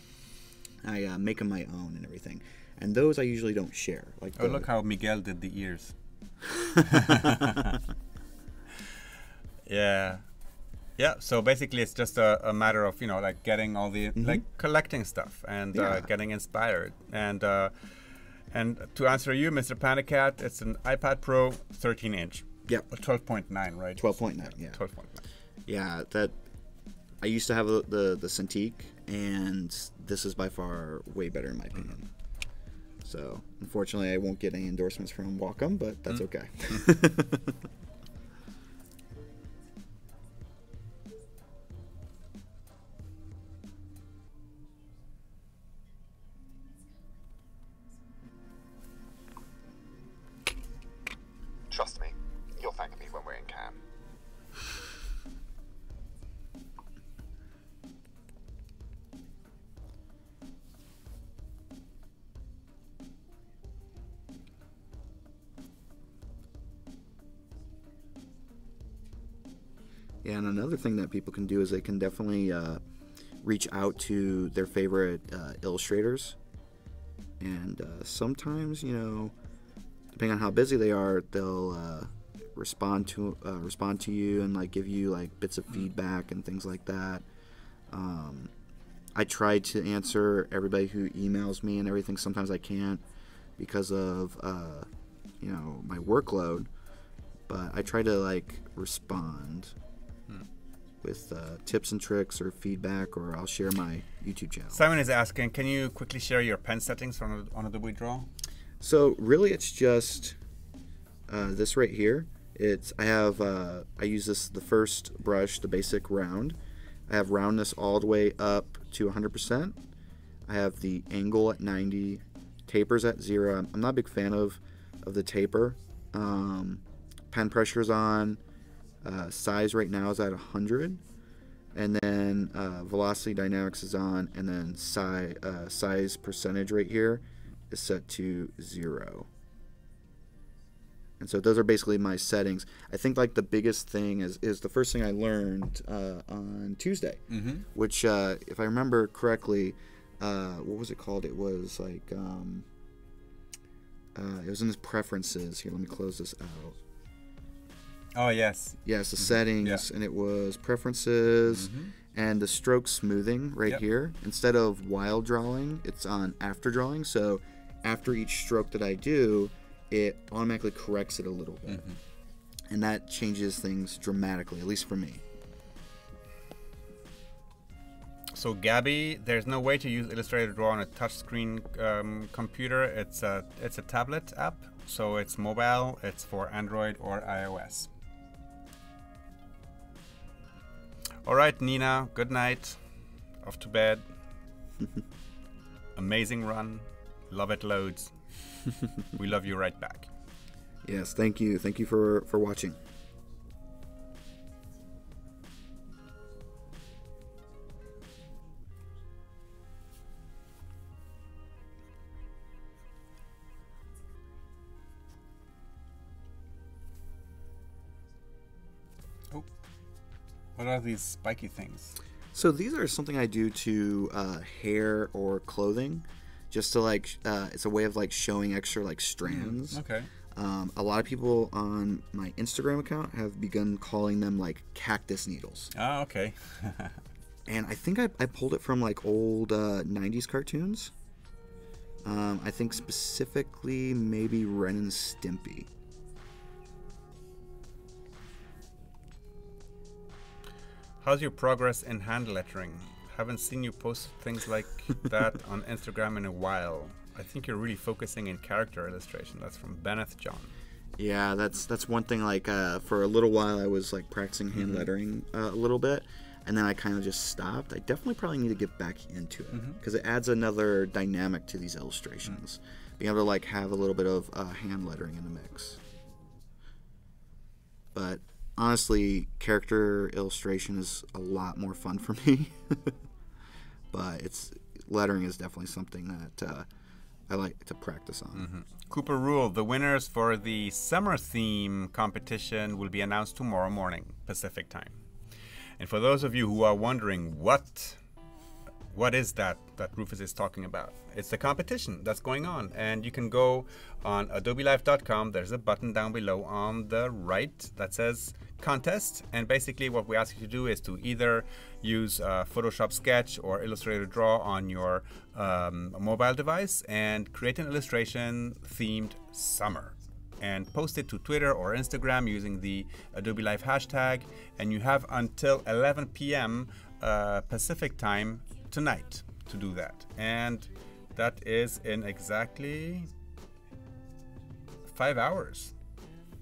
I make them my own and everything. And those I usually don't share. Like oh, look how Miguel did the ears. Yeah. Yeah, so basically it's just a matter of, you know, like getting all the, like collecting stuff and getting inspired. And to answer you, Mr. Pandacat, it's an iPad Pro 13-inch. Yep. 12.9, right? 12.9, yeah. 12.9. Yeah, that I used to have the Cintiq, and this is by far way better in my opinion. So, unfortunately, I won't get any endorsements from Wacom, but that's okay. Trust me, you'll thank me when we're in Cannes. Yeah, and another thing that people can do is they can definitely reach out to their favorite illustrators. And sometimes, you know, depending on how busy they are, they'll respond to you and like give you like bits of feedback and things like that. I try to answer everybody who emails me and everything. Sometimes I can't because of you know, my workload, but I try to like respond with tips and tricks or feedback, or I'll share my YouTube channel. Simon is asking, can you quickly share your pen settings on Adobe Draw? So really, it's just this right here. I use the first brush, the basic round. I have roundness all the way up to 100%. I have the angle at 90, tapers at 0. I'm not a big fan of the taper. Pen pressure's on. Size right now is at 100, and then velocity dynamics is on, and then size percentage right here is set to 0. And so those are basically my settings. I think like the biggest thing is the first thing I learned on Tuesday, which if I remember correctly, what was it called? It was like it was in the preferences. Here, let me close this out. Oh, yes. Yes, the settings, and it was preferences and the stroke smoothing right here. Instead of while drawing, it's on after drawing. So after each stroke that I do, it automatically corrects it a little bit. And that changes things dramatically, at least for me. So Gabby, there's no way to use Illustrator Draw on a touchscreen computer. It's a tablet app, so it's mobile. It's for Android or iOS. All right, Nina, good night. Off to bed. Amazing run. Love it loads. We love you right back. Yes, thank you. Thank you for watching. Oh, what are these spiky things? So these are something I do to hair or clothing, just to like, it's a way of like showing extra like strands. Okay. A lot of people on my Instagram account have begun calling them like cactus needles. Ah, okay. And I think I pulled it from like old 90s cartoons. I think specifically maybe Ren and Stimpy. How's your progress in hand lettering? Haven't seen you post things like that on Instagram in a while. I think you're really focusing in character illustration. That's from Benneth John. Yeah, that's one thing. Like for a little while, I was like practicing hand lettering a little bit, and then I kind of just stopped. I definitely probably need to get back into it because it adds another dynamic to these illustrations. Being able to like have a little bit of hand lettering in the mix. But honestly, character illustration is a lot more fun for me. But lettering is definitely something that I like to practice on. Cooper Rule, the winners for the summer theme competition will be announced tomorrow morning, Pacific time. And for those of you who are wondering what what is that Rufus is talking about? It's the competition that's going on. And you can go on adobelive.com. There's a button down below on the right that says contest. And basically what we ask you to do is to either use Photoshop Sketch or Illustrator Draw on your mobile device and create an illustration themed summer. And post it to Twitter or Instagram using the Adobe Live hashtag. And you have until 11 p.m. Pacific time tonight to do that. And that is in exactly 5 hours.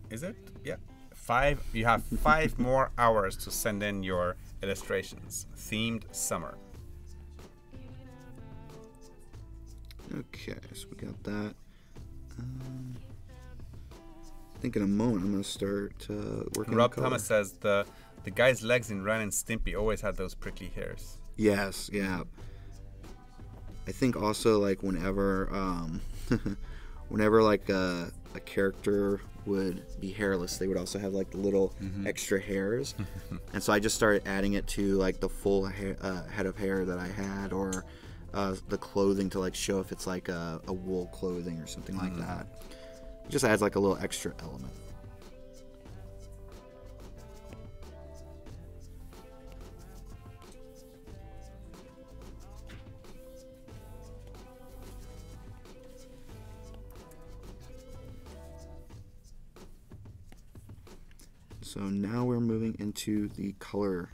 Is it? Yeah. You have 5 more hours to send in your illustrations. Themed summer. Okay, so we got that. I think in a moment I'm going to start working on Rob color. Thomas says the guy's legs in Ren and Stimpy always had those prickly hairs. Yes, yeah. I think also like whenever like a character would be hairless, they would also have like the little extra hairs. And so I just started adding it to like the full head of hair that I had, or the clothing to like show if it's like a wool clothing or something like that. It just adds like a little extra element. So now we're moving into the color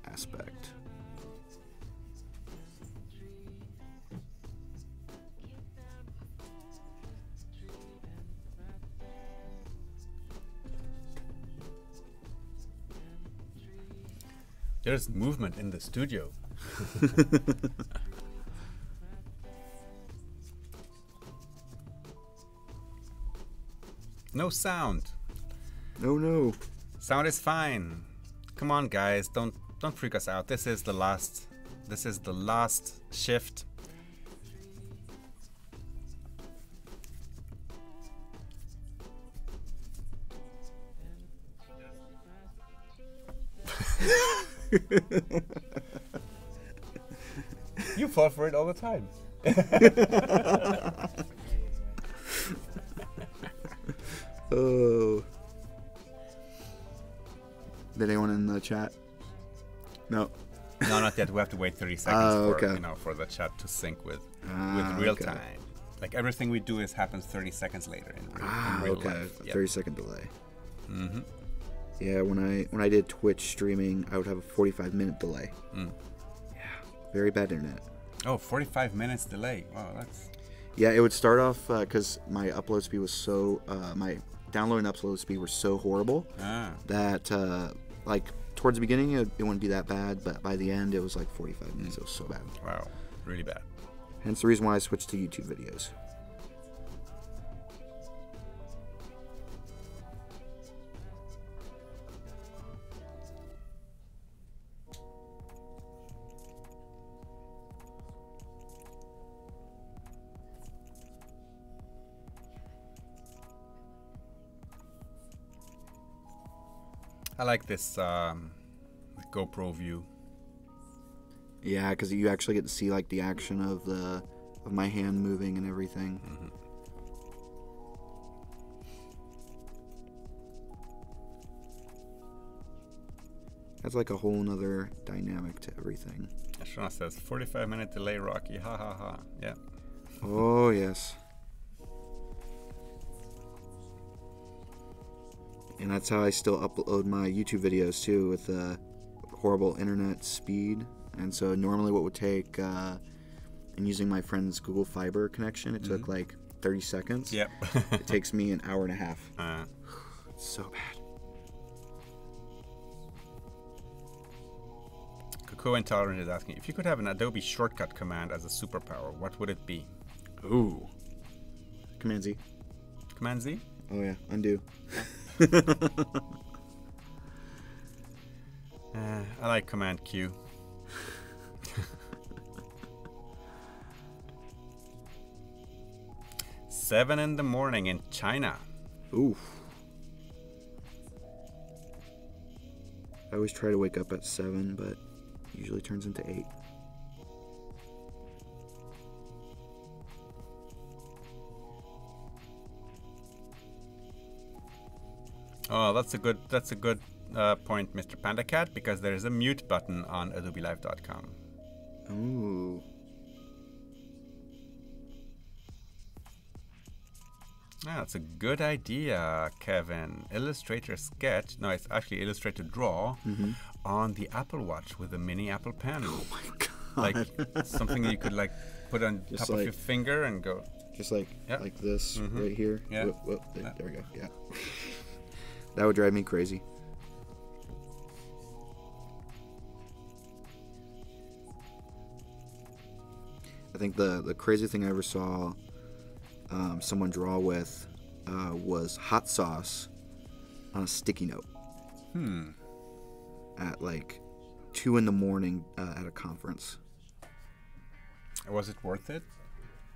aspect. There's movement in the studio. No sound. No. Sound is fine. Come on, guys, don't freak us out. This is the last shift. You fall for it all the time. Oh. Did anyone in the chat? No. No, not yet. We have to wait 30 seconds okay. for the chat to sync with real okay. time. Like everything we do happens 30 seconds later in real okay. life. A Yep. 30-second delay. Mm-hmm. Yeah, when I did Twitch streaming, I would have a 45-minute delay. Yeah, very bad internet. Oh, 45 minutes delay. Wow, that's... Yeah, it would start off because my upload speed was so my download and upload speed were so horrible that like towards the beginning it wouldn't be that bad, but by the end it was like 45 minutes. It was so bad. Wow, really bad. Hence the reason why I switched to YouTube videos. I like this GoPro view. Yeah, because you actually get to see like the action of my hand moving and everything. That's like a whole nother dynamic to everything. Shana says 45-minute delay, Rocky. Ha ha ha. Yeah. Oh yes. And that's how I still upload my YouTube videos too, with horrible internet speed. And so normally what would take, and using my friend's Google Fiber connection, it took like 30 seconds. Yep. It takes me an hour and a half. It's so bad. Cocoa Intolerant is asking, if you could have an Adobe shortcut command as a superpower, what would it be? Ooh. Command Z. Command Z? Oh yeah, undo. I like Command Q. Seven in the morning in China. Oof. I always try to wake up at 7, but it usually turns into 8. Oh, that's a good point, Mr. Panda Cat, because there is a mute button on AdobeLive.com. Ooh. Ah, that's a good idea, Kevin. Illustrator Sketch, no, it's actually Illustrator Draw on the Apple Watch with a mini Apple Pen. Oh my god. Like something you could like put on Just top of like- your finger and go. Just like Yeah. like this right here. Yeah. Whoop, there we go. Yeah. That would drive me crazy. I think the crazy thing I ever saw someone draw with was hot sauce on a sticky note. At like 2 a.m. At a conference. Was it worth it?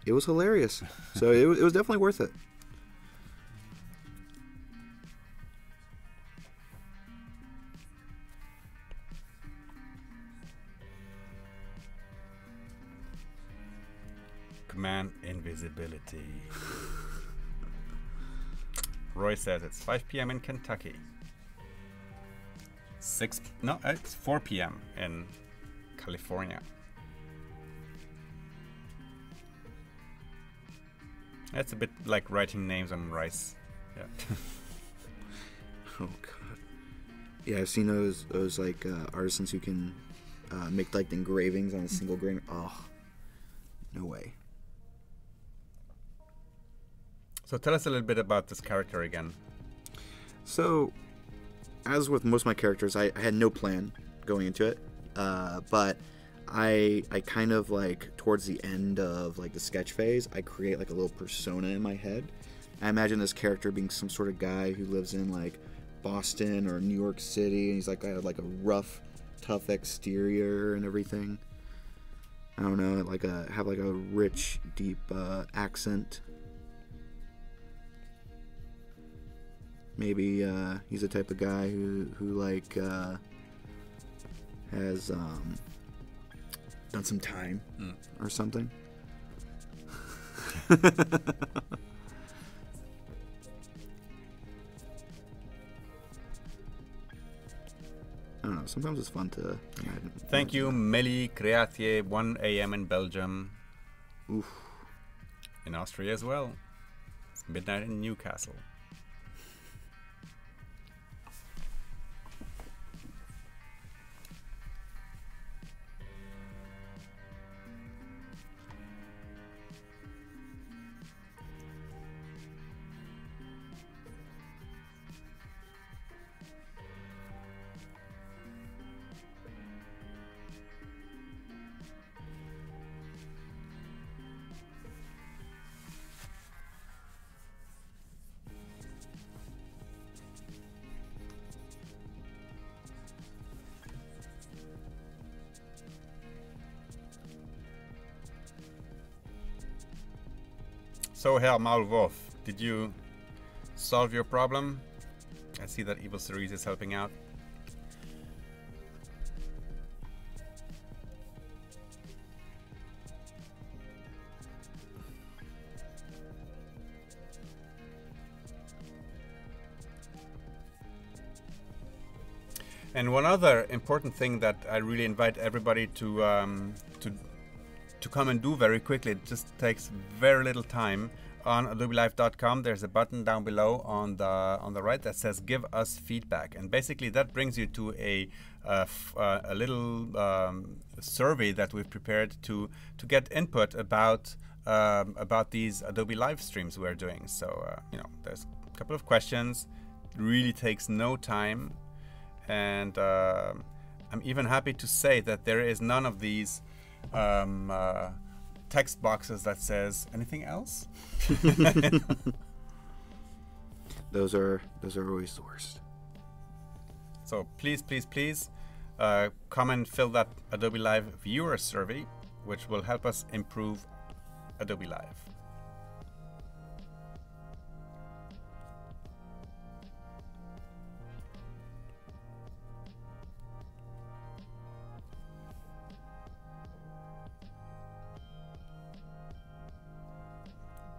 It was hilarious. So it was definitely worth it. Command invisibility. Roy says it's 5 p.m. in Kentucky. It's 4 p.m. in California. It's a bit like writing names on rice. Yeah. Oh god. Yeah, I've seen those like artisans who can make like engravings on a single grain. Oh, no way. So tell us a little bit about this character again. So, as with most of my characters, I had no plan going into it, but I kind of like towards the end of like the sketch phase, I create like a little persona in my head. I imagine this character being some sort of guy who lives in like Boston or New York City, and he's like got like a rough, tough exterior and everything. I don't know, have like a rich, deep accent. Maybe he's the type of guy who like has done some time or something. I don't know. Sometimes it's fun to imagine. Thank you, Meli Creatier, 1 a.m. in Belgium. Oof. In Austria as well. It's midnight in Newcastle. So, Herr Malwolf, did you solve your problem? I see that Evil Cerise is helping out. And one other important thing that I really invite everybody to come and do very quickly. It just takes very little time. On AdobeLive.com, there's a button down below on the right that says "Give us feedback," and basically that brings you to a little survey that we've prepared to get input about these Adobe live streams we're doing. So there's a couple of questions. It really takes no time, and I'm even happy to say that there is none of these text boxes that says anything else. Those are always the worst. So please come and fill that Adobe Live viewer survey, which will help us improve Adobe Live.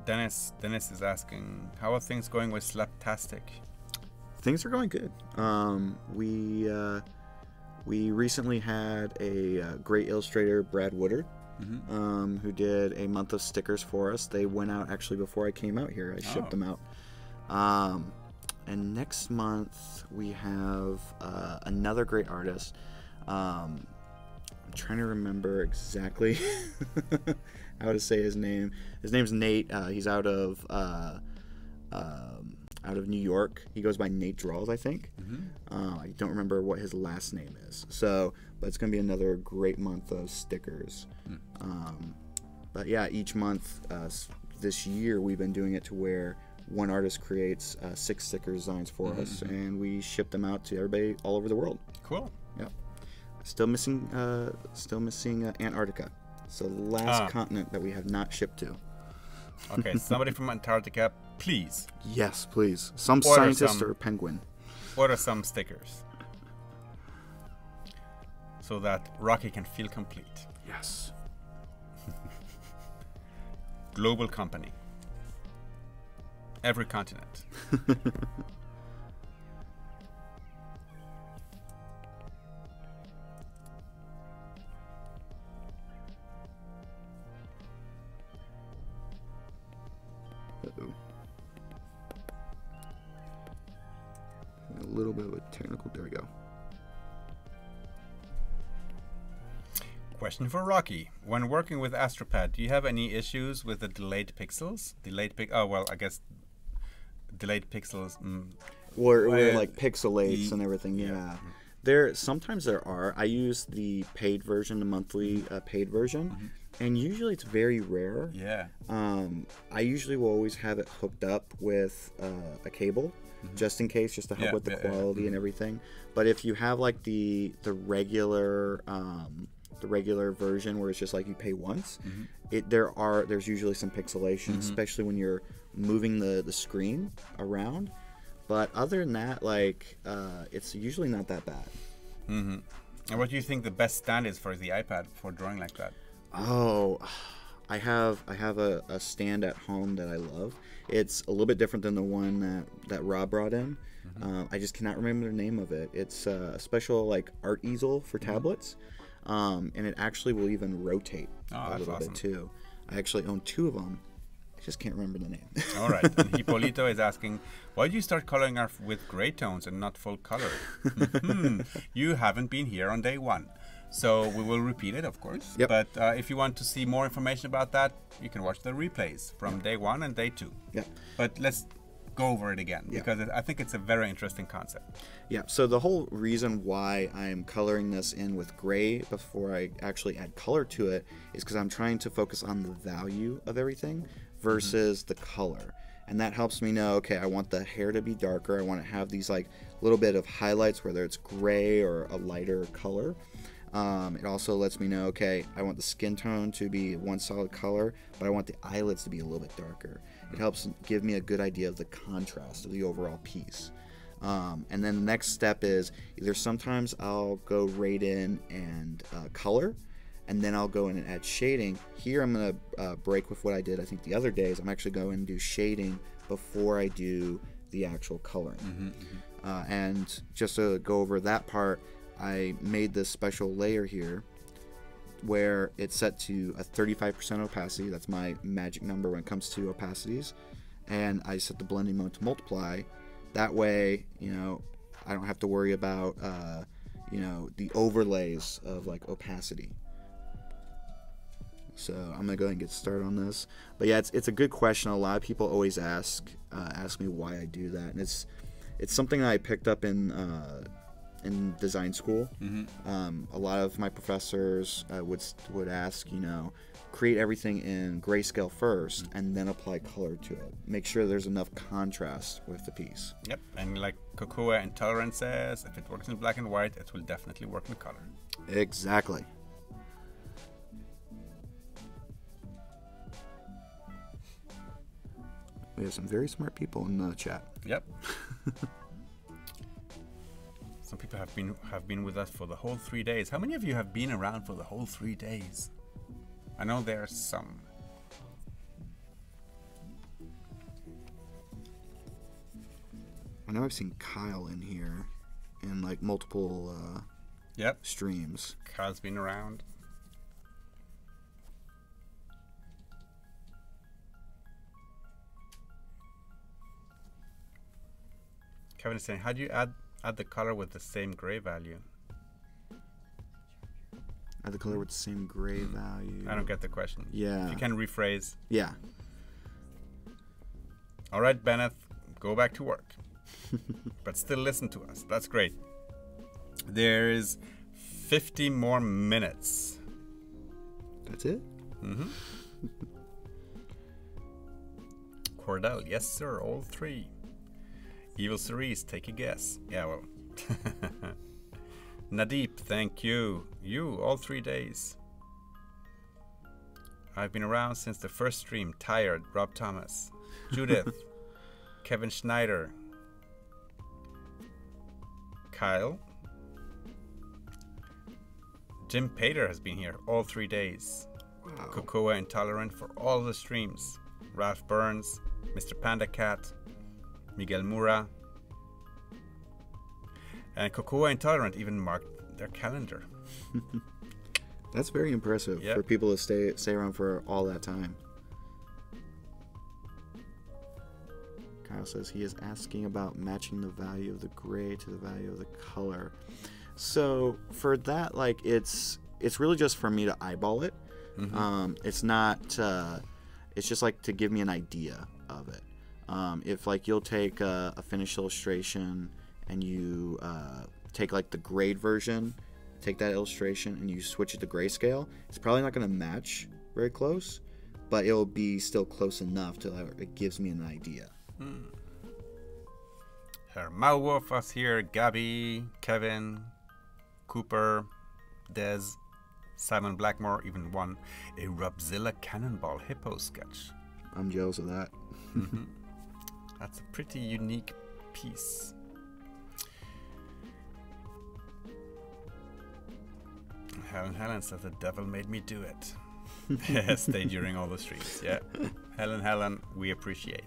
Dennis is asking, how are things going with Slaptastic? Things are going good. We recently had a great illustrator, Brad Woodard, who did a month of stickers for us. They went out actually before I came out here. I shipped them out. And next month we have another great artist. I'm trying to remember exactly how to say his name. His name's Nate. He's out of New York. He goes by Nate Draws, I think. I don't remember what his last name is. So, but it's going to be another great month of stickers. But yeah, each month this year we've been doing it to where one artist creates 6 sticker designs for us, and we ship them out to everybody all over the world. Cool. Yep. Still missing Antarctica. So the last continent that we have not shipped to. Okay, somebody from Antarctica, please. Yes, please. Some scientist or penguin. Order some stickers. So that Rocky can feel complete. Yes. Global company. Every continent. Uh-oh. A little bit of a technical. There we go. Question for Rocky. When working with AstroPad, do you have any issues with the delayed pixels? Delayed pixels. Where like pixelates and everything. Yeah. Sometimes there are. I use the paid version, the monthly paid version, and usually it's very rare. Yeah. I usually will always have it hooked up with a cable, just in case, just to help with the quality and everything. But if you have like the regular version where it's just like you pay once, there's usually some pixelation, especially when you're moving the screen around. But other than that, like it's usually not that bad. And what do you think the best stand is for the iPad for drawing like that? Oh, I have a stand at home that I love. It's a little bit different than the one that Rob brought in. I just cannot remember the name of it. It's a special like art easel for tablets, and it actually will even rotate a little bit too. I actually own 2 of them. I just can't remember the name. All right. And Hippolito is asking, why do you start coloring with gray tones and not full color? You haven't been here on day 1. So we will repeat it, of course. Yep. But if you want to see more information about that, you can watch the replays from day 1 and day 2. Yeah. But let's go over it again, because I think it's a very interesting concept. Yeah, so the whole reason why I'm coloring this in with gray before I actually add color to it is because I'm trying to focus on the value of everything versus the color. And that helps me know, okay, I want the hair to be darker. I want to have these like little bit of highlights, whether it's gray or a lighter color. It also lets me know, okay, I want the skin tone to be one solid color, but I want the eyelids to be a little bit darker. It helps give me a good idea of the contrast of the overall piece. And then the next step is either sometimes I'll go right in and color, and then I'll go in and add shading. Here I'm going to break with what I did I think the other days. I'm actually going and do shading before I do the actual coloring. And just to go over that part, I made this special layer here where it's set to a 35% opacity. That's my magic number when it comes to opacities. And I set the blending mode to multiply. That way, you know, I don't have to worry about, you know, the overlays of like opacity. So I'm gonna go ahead and get started on this. But yeah, it's a good question. A lot of people always ask me why I do that, and it's something that I picked up in design school. A lot of my professors would ask, you know, create everything in grayscale first and then apply color to it. Make sure there's enough contrast with the piece. Yep, and like Cocoa and Tolerance says, if it works in black and white, it will definitely work in color. Exactly. We have some very smart people in the chat. Yep. Some people have been with us for the whole 3 days. How many of you have been around for the whole 3 days? I know there are some. I know I've seen Kyle in here in like multiple streams. Kyle's been around. Kevin is saying, how do you add the color with the same gray value? Add the color with the same gray value. I don't get the question. Yeah. If you can rephrase. Yeah. All right, Bennett, go back to work. But still listen to us. That's great. There's 50 more minutes. That's it? Mm-hmm. Cordell, yes, sir, all 3. Evil Cerise, take a guess. Yeah, well. Nadeep, thank you. You, all 3 days. I've been around since the first stream. Tired, Rob Thomas. Judith. Kevin Schneider. Kyle. Jim Pater has been here all 3 days. Wow. Cocoa Intolerant for all the streams. Ralph Burns. Mr. Panda Cat. Miguel Mura. And Cocoa Intolerant even marked their calendar. That's very impressive for people to stay around for all that time. Kyle says he is asking about matching the value of the gray to the value of the color. So for that, like it's really just for me to eyeball it. Mm-hmm. It's not. It's just like to give me an idea of it. If like you'll take a finished illustration and you take like the grade version, take that illustration and you switch it to grayscale, it's probably not going to match very close, but it'll be still close enough to it gives me an idea. Herr Maulwurf was here, Gabby, Kevin, Cooper, Des, Simon Blackmore even won a Robzilla Cannonball Hippo sketch. I'm jealous of that. Mm-hmm. That's a pretty unique piece. Helen says the devil made me do it. Stay during all the streams. Yeah. Helen, we appreciate.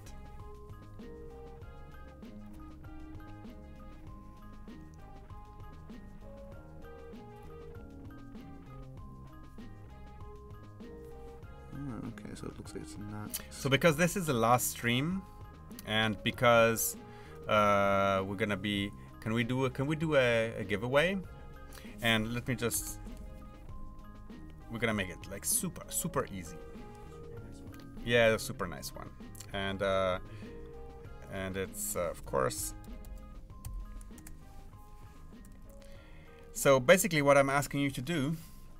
Okay, so it looks like it's not. So because this is the last stream, and because we're gonna be, can we do a giveaway? And let me just, we're gonna make it like super easy. Yeah, a super nice one, and it's of course. So basically, what I'm asking you to do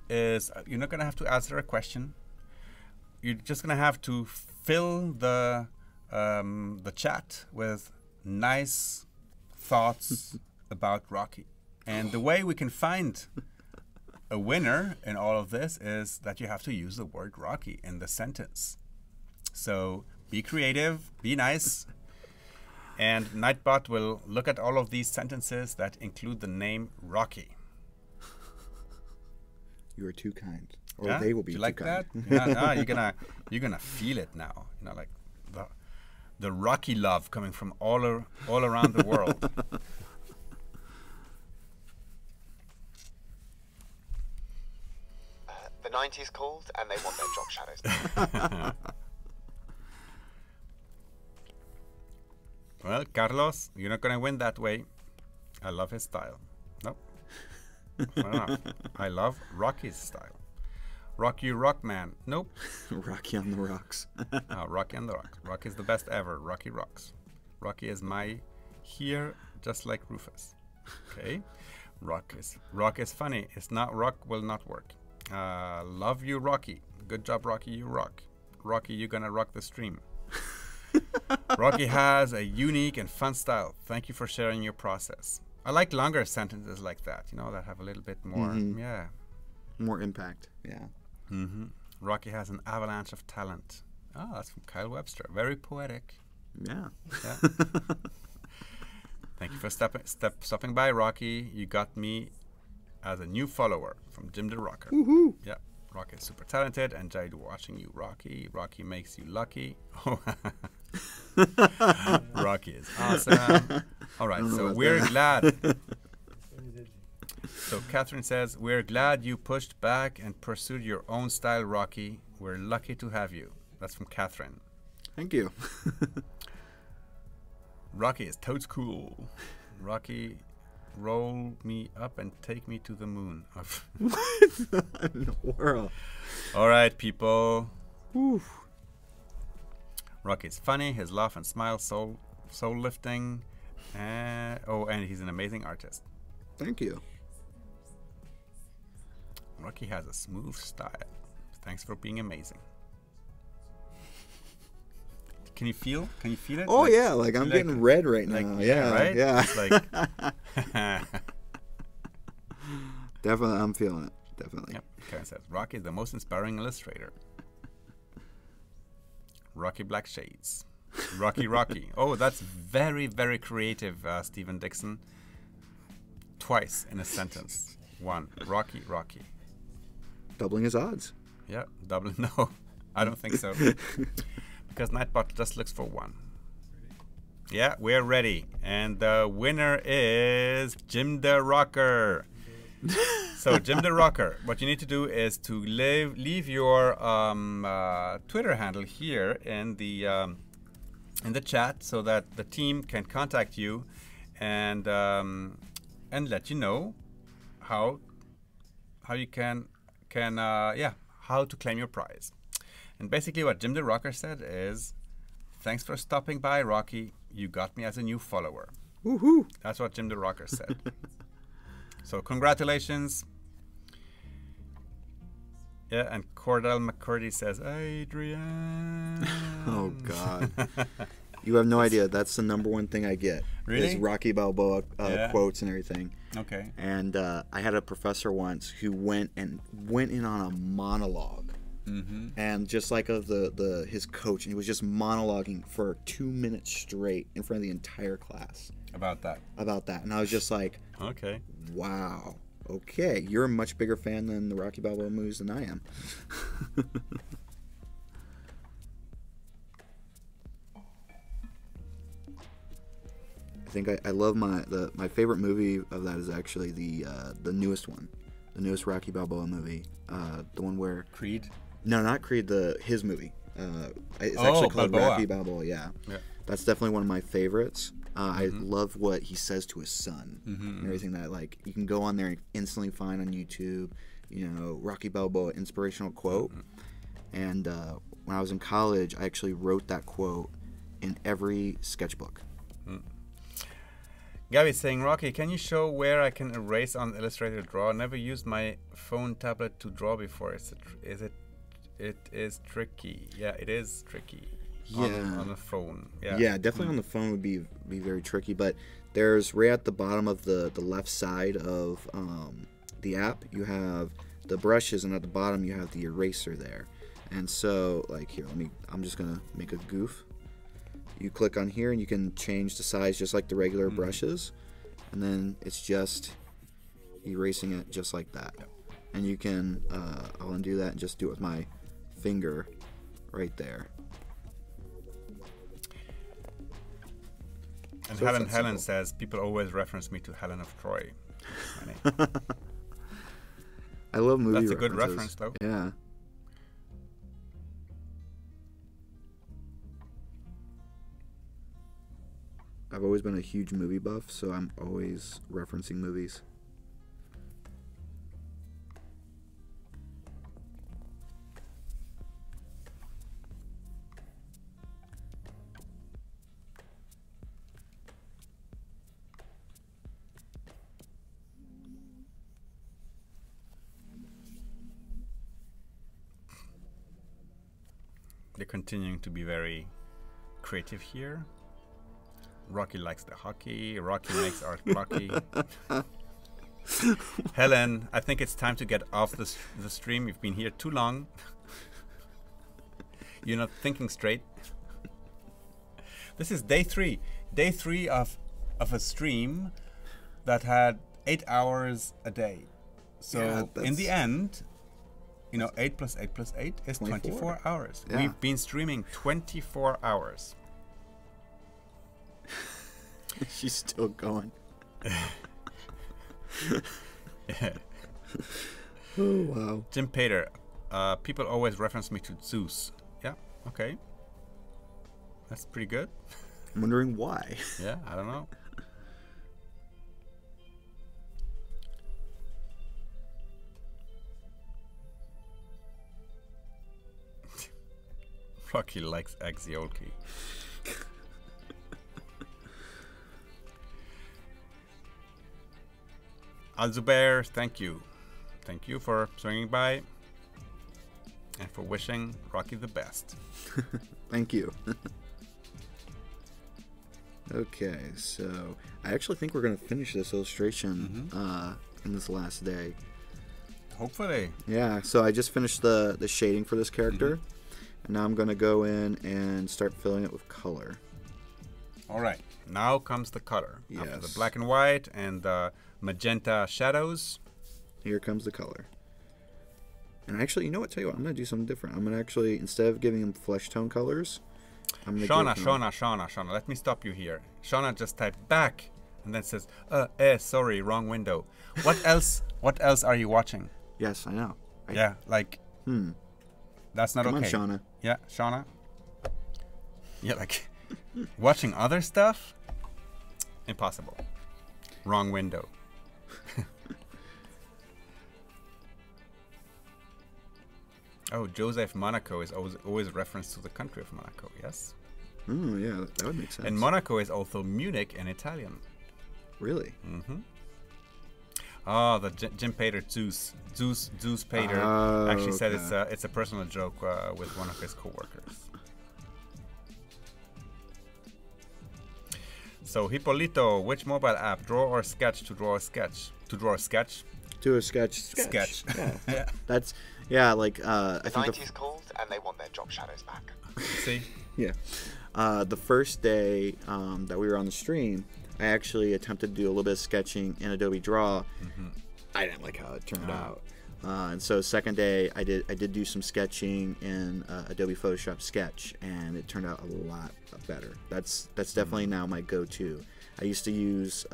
is you're not gonna have to answer a question. You're just gonna have to fill the chat with nice thoughts about Rocky. And the way we can find a winner in all of this is that you have to use the word Rocky in the sentence. So be creative, be nice, and Nightbot will look at all of these sentences that include the name Rocky. You are too kind. Or they will be too too like kind. That? Yeah, you're gonna feel it now. You know, like the Rocky love coming from all around the world. The 90s called and they want their jock shadows. Well, Carlos, you're not gonna win that way. I love his style. Nope. I love Rocky's style. Rocky Roark man. Nope. Rocky on the rocks. Rocky on the rocks. Rocky is the best ever. Rocky rocks. Rocky is my here, just like Rufus. Okay. Rock is funny. It's not rock will not work. Love you, Rocky. Good job, Rocky. You rock. Rocky, you're gonna rock the stream. Rocky has a unique and fun style. Thank you for sharing your process. I like longer sentences like that. You know, that have a little bit more. Yeah. More impact. Yeah. Rocky has an avalanche of talent. Oh, that's from Kyle Webster. Very poetic. Yeah. Thank you for stopping by, Rocky. You got me as a new follower from Jim the Rocker. Woohoo! Yeah. Rocky is super talented. Enjoyed watching you, Rocky. Rocky makes you lucky. Rocky is awesome. All right, so we're glad. So Catherine says, we're glad you pushed back and pursued your own style, Rocky. We're lucky to have you. That's from Catherine. Thank you. Rocky is totes cool. Rocky, roll me up and take me to the moon. What in the world? All right, people. Whew. Rocky is funny. His laugh and smile soul lifting. And he's an amazing artist. Thank you. Rocky has a smooth style. Thanks for being amazing. Can you feel it? Oh, like, yeah, like I'm getting red right now. Yeah, right? Yeah. It's like Definitely, I'm feeling it. Definitely. Yep. Karen says, Rocky is the most inspiring illustrator. Rocky Black Shades. Rocky. Oh, that's very, very creative, Stephen Dixon. Twice in a sentence. One, Rocky. Doubling his odds. Yeah, doubling. No, I don't think so. Because Nightbot just looks for one. Yeah, we're ready. And the winner is Jim the Rocker. So, Jim the Rocker, what you need to do is to leave your Twitter handle here in the chat so that the team can contact you and let you know how you can how to claim your prize. And basically what Jim the Rocker said is, thanks for stopping by, Rocky. You got me as a new follower. Woohoo! That's what Jim the Rocker said. So congratulations. Yeah, and Cordell McCurdy says, Adrian. Oh, God. You have no idea. That's the #1 thing I get. Really? Is Rocky Balboa quotes and everything. Okay. And I had a professor once who went in on a monologue. Mm-hmm. And just like of his coach, and he was just monologuing for 2 minutes straight in front of the entire class. About that. And I was just like, okay. Wow. Okay. You're a much bigger fan than the Rocky Balboa movies than I am. I think I love my favorite movie of that is actually the newest one, the newest Rocky Balboa movie, the one where Creed. No, not Creed. His movie. It's actually called Balboa. Rocky Balboa. Yeah, that's definitely one of my favorites. I love what he says to his son and everything that like you can go on there and instantly find on YouTube. You know, Rocky Balboa inspirational quote. And when I was in college, I actually wrote that quote in every sketchbook. Gabby's saying, Rocky, can you show where I can erase on Illustrator Draw? Never used my phone tablet to draw before. It is tricky. Yeah, it is tricky. Yeah. On the phone. Yeah. Yeah, definitely on the phone would be very tricky. But there's right at the bottom of the left side of the app, you have the brushes, and at the bottom you have the eraser there. And so, like here, I'm just gonna make a goof. You click on here and you can change the size just like the regular brushes, and then it's just erasing it just like that. Yep. And you can I'll undo that and just do it with my finger right there. And So Helen says, people always reference me to Helen of Troy. I love movie That's a good references. reference, though. Yeah. I've always been a huge movie buff, so I'm always referencing movies. They're continuing to be very creative here. Rocky likes the hockey. Rocky makes art Rocky. Helen, I think it's time to get off the stream. You've been here too long. You're not thinking straight. This is day 3. Day 3 of a stream that had 8 hours a day. So Yeah, in the end, You know, 8 plus 8 plus 8 is 24 hours. Yeah. We've been streaming 24 hours. She's still going. Oh, wow. Jim Pater, people always reference me to Zeus. Yeah, okay. That's pretty good. I'm wondering why. Yeah, I don't know. Rocky likes Axiolki. Alzubair, thank you. Thank you for swinging by and for wishing Rocky the best. Thank you. Okay, so I actually think we're going to finish this illustration in this last day. Hopefully. Yeah, so I just finished the shading for this character, and now I'm going to go in and start filling it with color. All right, now comes the color. Yes. After the black and white and the magenta shadows. Here comes the color. And actually, you know what? Tell you what, I'm going to do something different. I'm going to actually, instead of giving them flesh tone colors, I'm going to Shauna, let me stop you here. Shauna just typed back and then says, sorry, wrong window. What else are you watching? Yes, I know. Yeah, like, that's not Come okay. on, Shauna. Yeah, Shauna. Yeah, like, watching other stuff? Impossible. Wrong window. Oh, Joseph Monaco is always a reference to the country of Monaco, yes? Oh, yeah, that would make sense. And Monaco is also Munich in Italian. Really? Mm-hmm. Oh, the Jim Pater Zeus Pater actually said it's a personal joke with one of his co-workers. So Hippolito, which mobile app, draw or sketch to draw a sketch? To draw a sketch? Do a sketch. Sketch. Yeah. Yeah. That's, yeah, like, I The think 90s called, and they want their job shadows back. See? yeah. The first day that we were on the stream, I actually attempted to do a little bit of sketching in Adobe Draw. I didn't like how it turned out. And so second day, I did do some sketching in Adobe Photoshop Sketch, and it turned out a lot better. That's definitely now my go-to. I used to use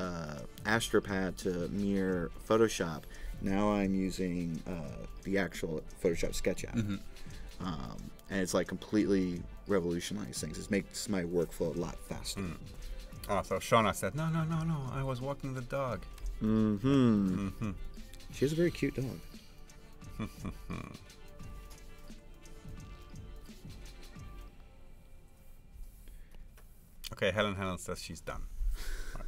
Astropad to mirror Photoshop. Now I'm using the actual Photoshop Sketch app. And it's like completely revolutionized things. It makes my workflow a lot faster. Oh, so Shauna said, no, I was walking the dog. She has a very cute dog. Okay, Helen says she's done. Right.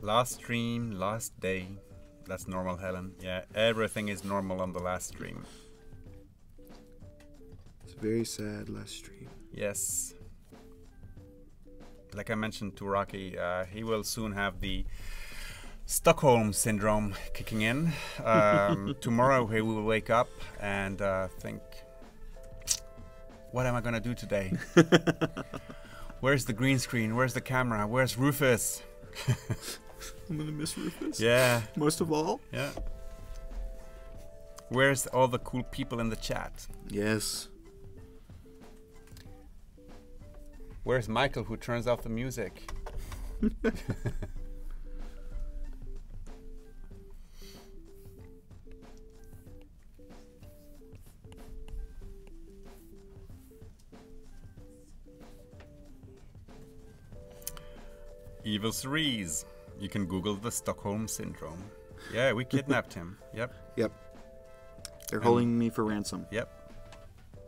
Last stream, last day. That's normal, Helen. Yeah, everything is normal on the last stream. It's a very sad last stream. Yes. Like I mentioned to Rocky, he will soon have the Stockholm syndrome kicking in. Tomorrow he will wake up and think, what am I going to do today? Where's the green screen? Where's the camera? Where's Rufus? I'm gonna miss Rufus. Yeah. Most of all. Yeah. Where's all the cool people in the chat? Yes. Where's Michael who turns off the music? Evil Cerise. You can Google the Stockholm Syndrome. Yeah, we kidnapped him. Yep. Yep. They're holding me for ransom. Yep.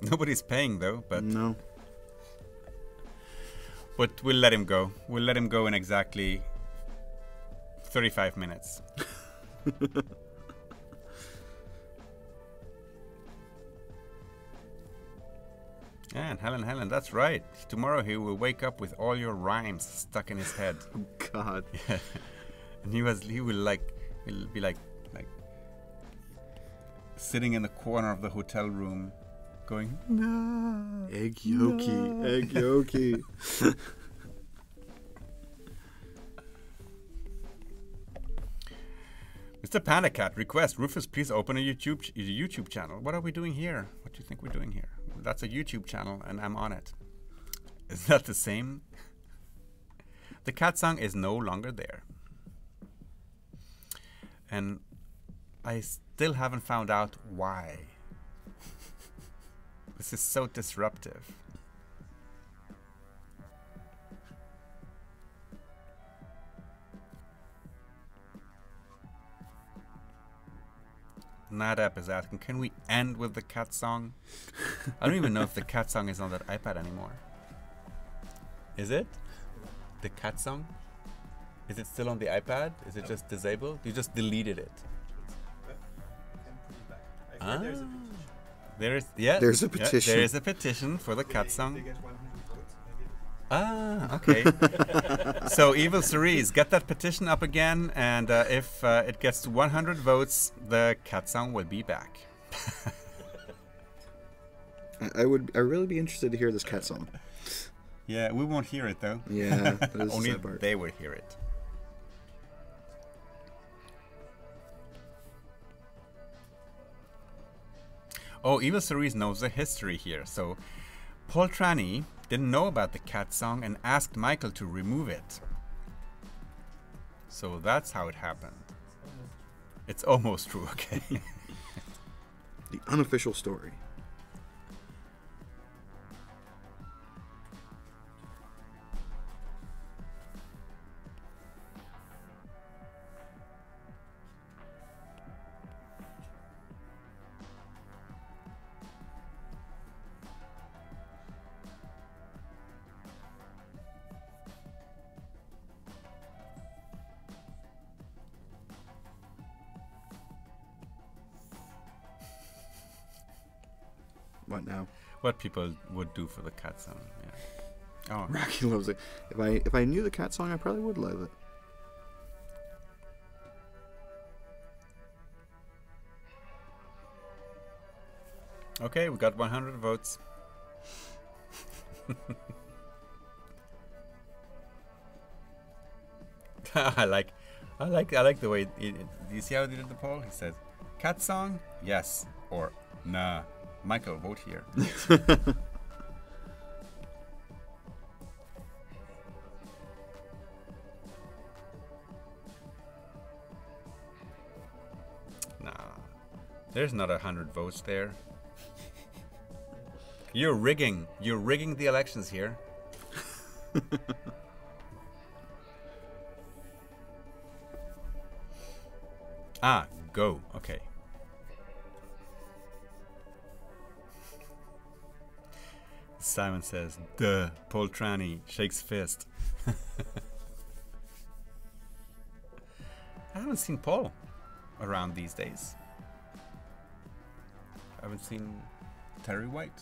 Nobody's paying though, but No. But we'll let him go. We'll let him go in exactly 35 minutes. Yeah, and Helen, that's right. Tomorrow he will wake up with all your rhymes stuck in his head. God. Yeah. And he will like He'll be like sitting in the corner of the hotel room, going, no. Egg yolky, egg yolky. Mr. Panda Cat, request, Rufus, please open a YouTube channel. What are we doing here? What do you think we're doing here? That's a YouTube channel, and I'm on it. Is that the same? The cat song is no longer there. And I still haven't found out why. This is so disruptive. Nadab is asking, can we end with the cat song? I don't even know if the cat song is on that iPad anymore. Is it? The cat song? Is it still on the iPad? Is it just disabled? You just deleted it. Ah, there's There's a petition. There is a petition for the cat song. Ah, okay. So, Evil Cerise, get that petition up again, and if it gets to 100 votes, the cat song will be back. I would really be interested to hear this cat song. Yeah, we won't hear it though. Yeah, that is only the sad part. they will hear it. Oh, Evil Cerise knows the history here. So, Paul Trani didn't know about the cat song and asked Michael to remove it. So that's how it happened. It's almost true, okay. The unofficial story. What now? What people would do for the cat song, yeah. Oh, Rocky loves it. If I knew the cat song, I probably would love it. okay, we got 100 votes. I like the way. Do you see how he did the poll? He says, "Cat song, yes," or "Nah." Michael, vote here. Nah, there's not 100 votes there. You're rigging the elections here. Ah, go. Okay. Simon says, duh, Paul Trani shakes fist. I haven't seen Paul around these days. I haven't seen Terry White.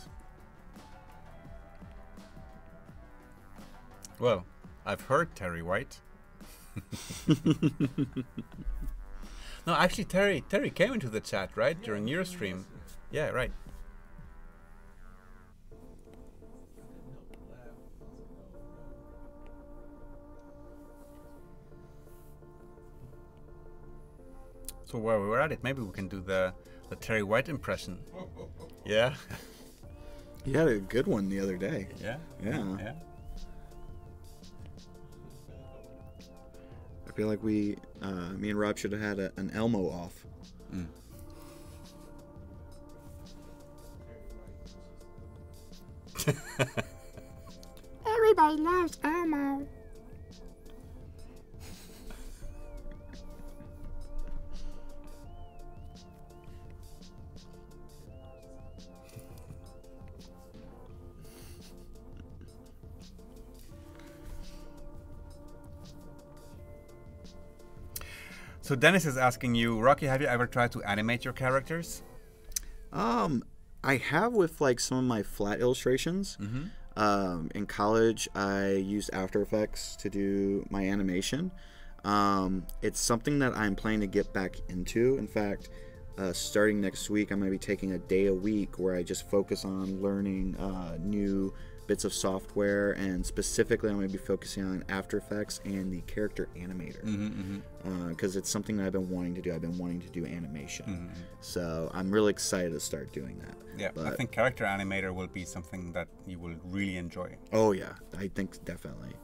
Well, I've heard Terry White. No, actually, Terry came into the chat, right? During your stream. Yeah, right. So while we're at it, maybe we can do the Terry White impression. Yeah. You had a good one the other day. Yeah. Yeah. Yeah. I feel like me and Rob should have had an Elmo off. Mm. Everybody loves Elmo. So Dennis is asking you, Rocky, have you ever tried to animate your characters? I have with like some of my flat illustrations. Mm-hmm. In college, I used After Effects to do my animation. It's something that I'm planning to get back into. In fact, starting next week, I'm going to be taking a day a week where I just focus on learning new bits of software, and specifically I'm going to be focusing on After Effects and the character animator, because it's something that I've been wanting to do. I've been wanting to do animation, so I'm really excited to start doing that. Yeah, I think character animator will be something that you will really enjoy. Oh yeah, I think definitely,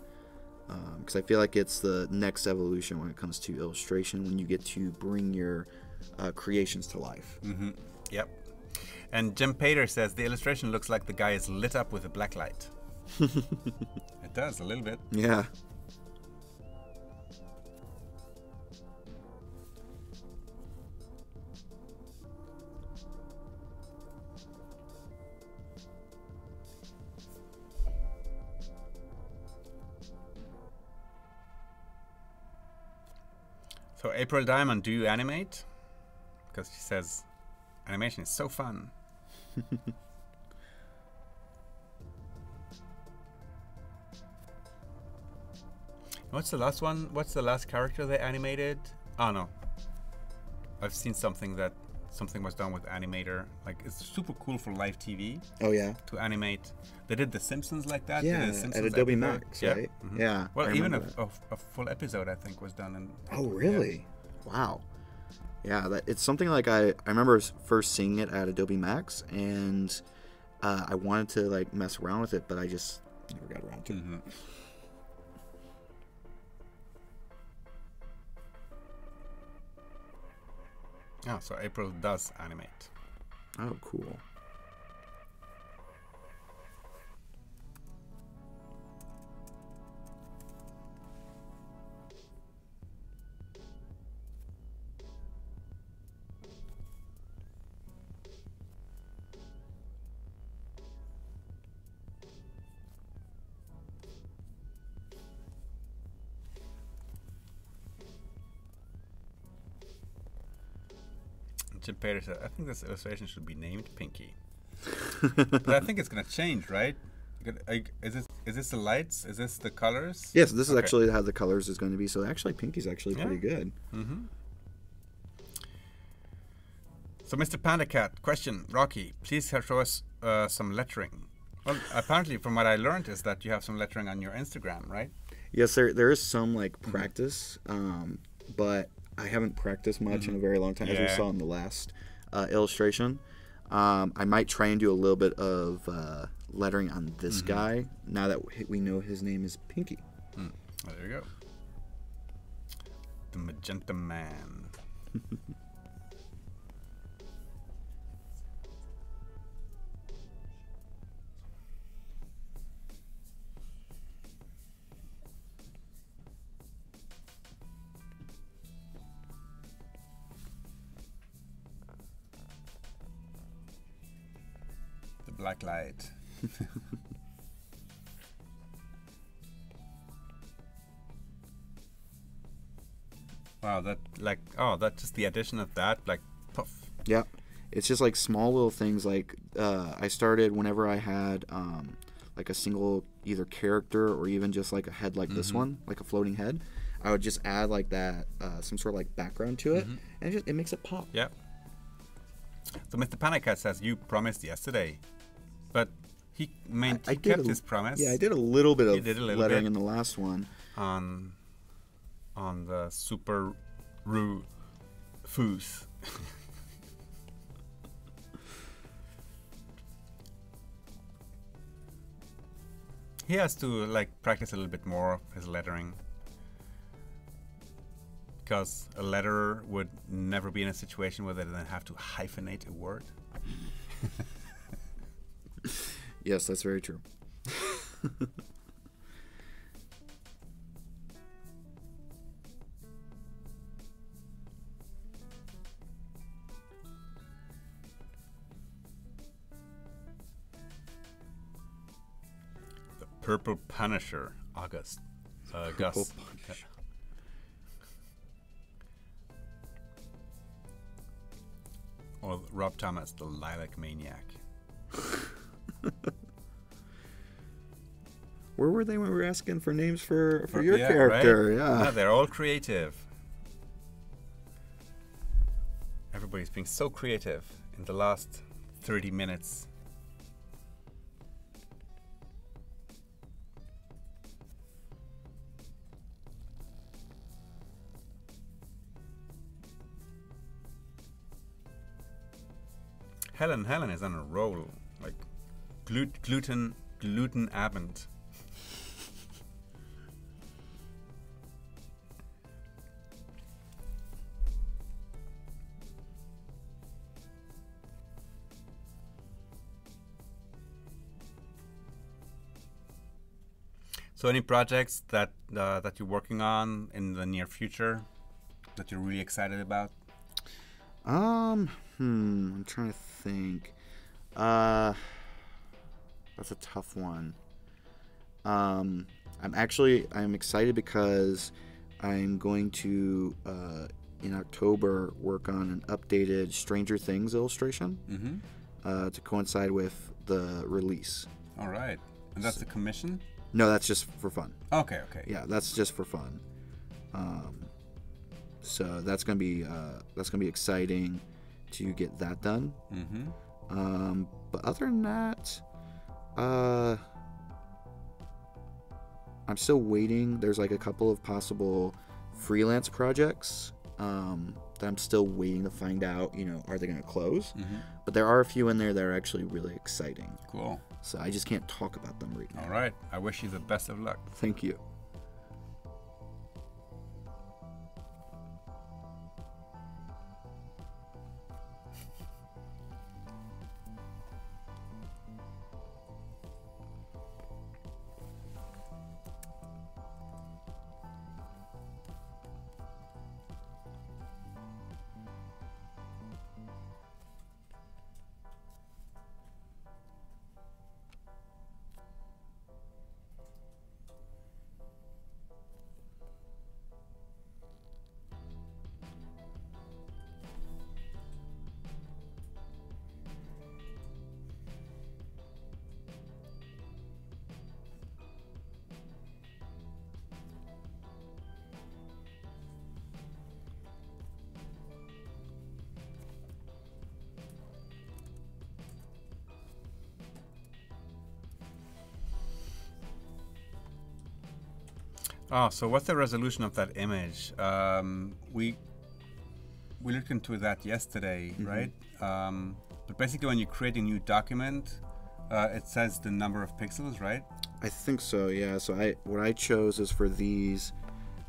because I feel like it's the next evolution when it comes to illustration, when you get to bring your creations to life. Yep. And Jim Pater says the illustration looks like the guy is lit up with a black light. It does a little bit. Yeah. So April Diamond, do you animate? Because she says animation is so fun. What's the last one? What's the last character they animated? Oh no, I've seen something was done with animator. Like, it's super cool for live TV. Oh yeah. To animate. They did The Simpsons like that. Yeah, at Adobe episode. Max, right? Yeah. Well, even a full episode, I think, was done in. Oh really? Yeah. Wow. Yeah, it's something like I remember first seeing it at Adobe Max, and I wanted to like mess around with it, but I just never got around to it. Oh, so April does animate. Oh, cool. Jim Pater said, I think this illustration should be named Pinky. But I think it's going to change, right? Is this the lights? Is this the colors? Yes, this is actually how the colors is going to be. So actually, Pinky's actually pretty good. So Mr. Panda Cat, question, Rocky, please show us some lettering. Well, apparently from what I learned is that you have some lettering on your Instagram, right? Yes, there is some like practice, but I haven't practiced much in a very long time, as we saw in the last illustration. I might try and do a little bit of lettering on this guy, now that we know his name is Pinky. Well, there you go. The Magenta Man. Black light. Wow, that's just the addition of that, like, puff. Yeah, it's just like small little things. Like I started whenever I had like a single either character or even just like a head like this one, like a floating head. I would just add like that some sort of like background to it, and it makes it pop. Yeah. So Mr. Panicat says you promised yesterday. But he kept his promise. Yeah, I did a little bit of lettering in the last one. On the Super Roo Foos. He has to like practice a little bit more of his lettering. Because a letterer would never be in a situation where they then have to hyphenate a word. Yes, that's very true. The Purple Punisher, Gus. Punisher. Or Rob Thomas, the Lilac Maniac. Where were they when we were asking for names for your Yeah, character? right? Yeah. No, they're all creative. Everybody's being so creative in the last 30 minutes. Helen is on a roll, like gluten abend. So, any projects that you're working on in the near future that you're really excited about? I'm trying to think. That's a tough one. I'm excited because I'm going to in October work on an updated Stranger Things illustration to coincide with the release. All right, and that's a commission? No, that's just for fun. Okay. Yeah, that's just for fun. So that's gonna be exciting to get that done. But other than that, I'm still waiting. There's like a couple of possible freelance projects that I'm still waiting to find out. Are they gonna close? But there are a few in there that are actually really exciting. Cool. So I just can't talk about them right now. All right. I wish you the best of luck. Thank you. Oh, so what's the resolution of that image? We looked into that yesterday, right? But basically, when you create a new document, it says the number of pixels, right? I think so. Yeah. So what I chose is for these.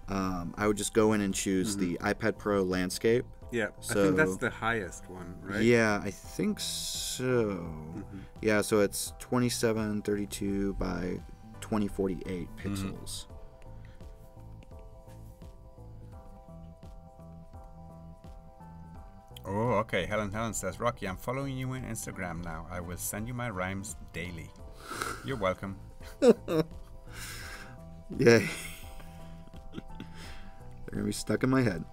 I would just go in and choose the iPad Pro landscape. Yeah. So, I think that's the highest one, right? Yeah, I think so. Yeah. So it's 2732 by 2048 pixels. Oh, okay. Helen says, Rocky, I'm following you on Instagram now. I will send you my rhymes daily. You're welcome. Yay. They're going to be stuck in my head.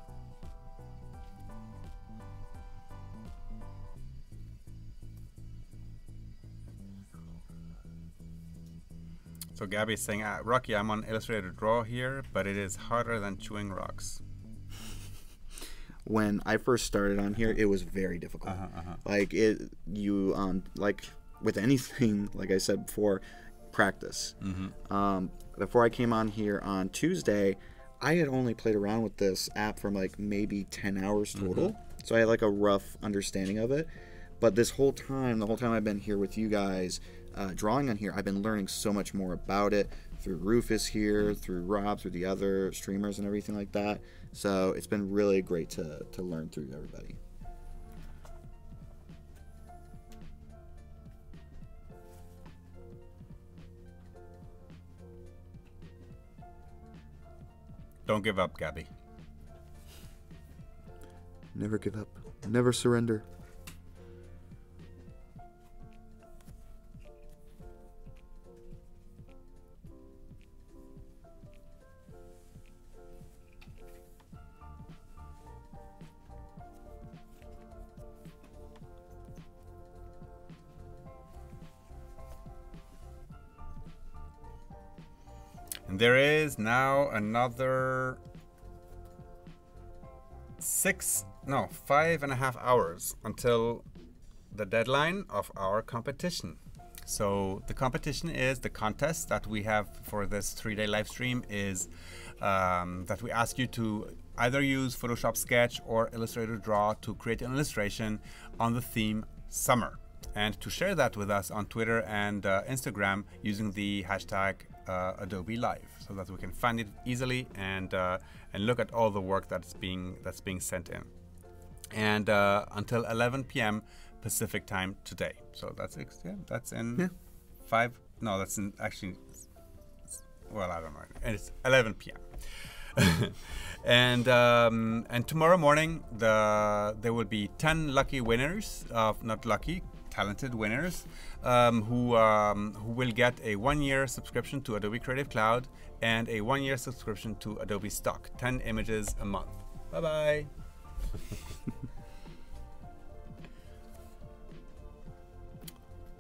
So Gabby's saying, Rocky, I'm on Illustrator Draw here, but it is harder than chewing rocks. When I first started on here, it was very difficult. Like like with anything, like I said before, practice. Before I came on here on Tuesday, I had only played around with this app for like maybe 10 hours total. So I had like a rough understanding of it. But the whole time I've been here with you guys, drawing on here, I've been learning so much more about it through Rufus here, through Rob, through the other streamers and everything like that. So it's been really great to learn through everybody. Don't give up, Gabby. Never give up. Never surrender. And there is now another 5.5 hours until the deadline of our competition. So the competition is the contest that we have for this 3-day live stream is that we ask you to either use Photoshop Sketch or Illustrator Draw to create an illustration on the theme summer, and to share that with us on Twitter and Instagram using the hashtag Adobe Live, so that we can find it easily and look at all the work that's being sent in. And until 11 p.m. Pacific time today. So that's it. Yeah, that's in 5. No, that's in actually. Well, I don't know. And it's 11 p.m. and tomorrow morning there will be 10 lucky winners of talented winners who will get a 1-year subscription to Adobe Creative Cloud and a 1-year subscription to Adobe Stock, 10 images a month. Bye bye.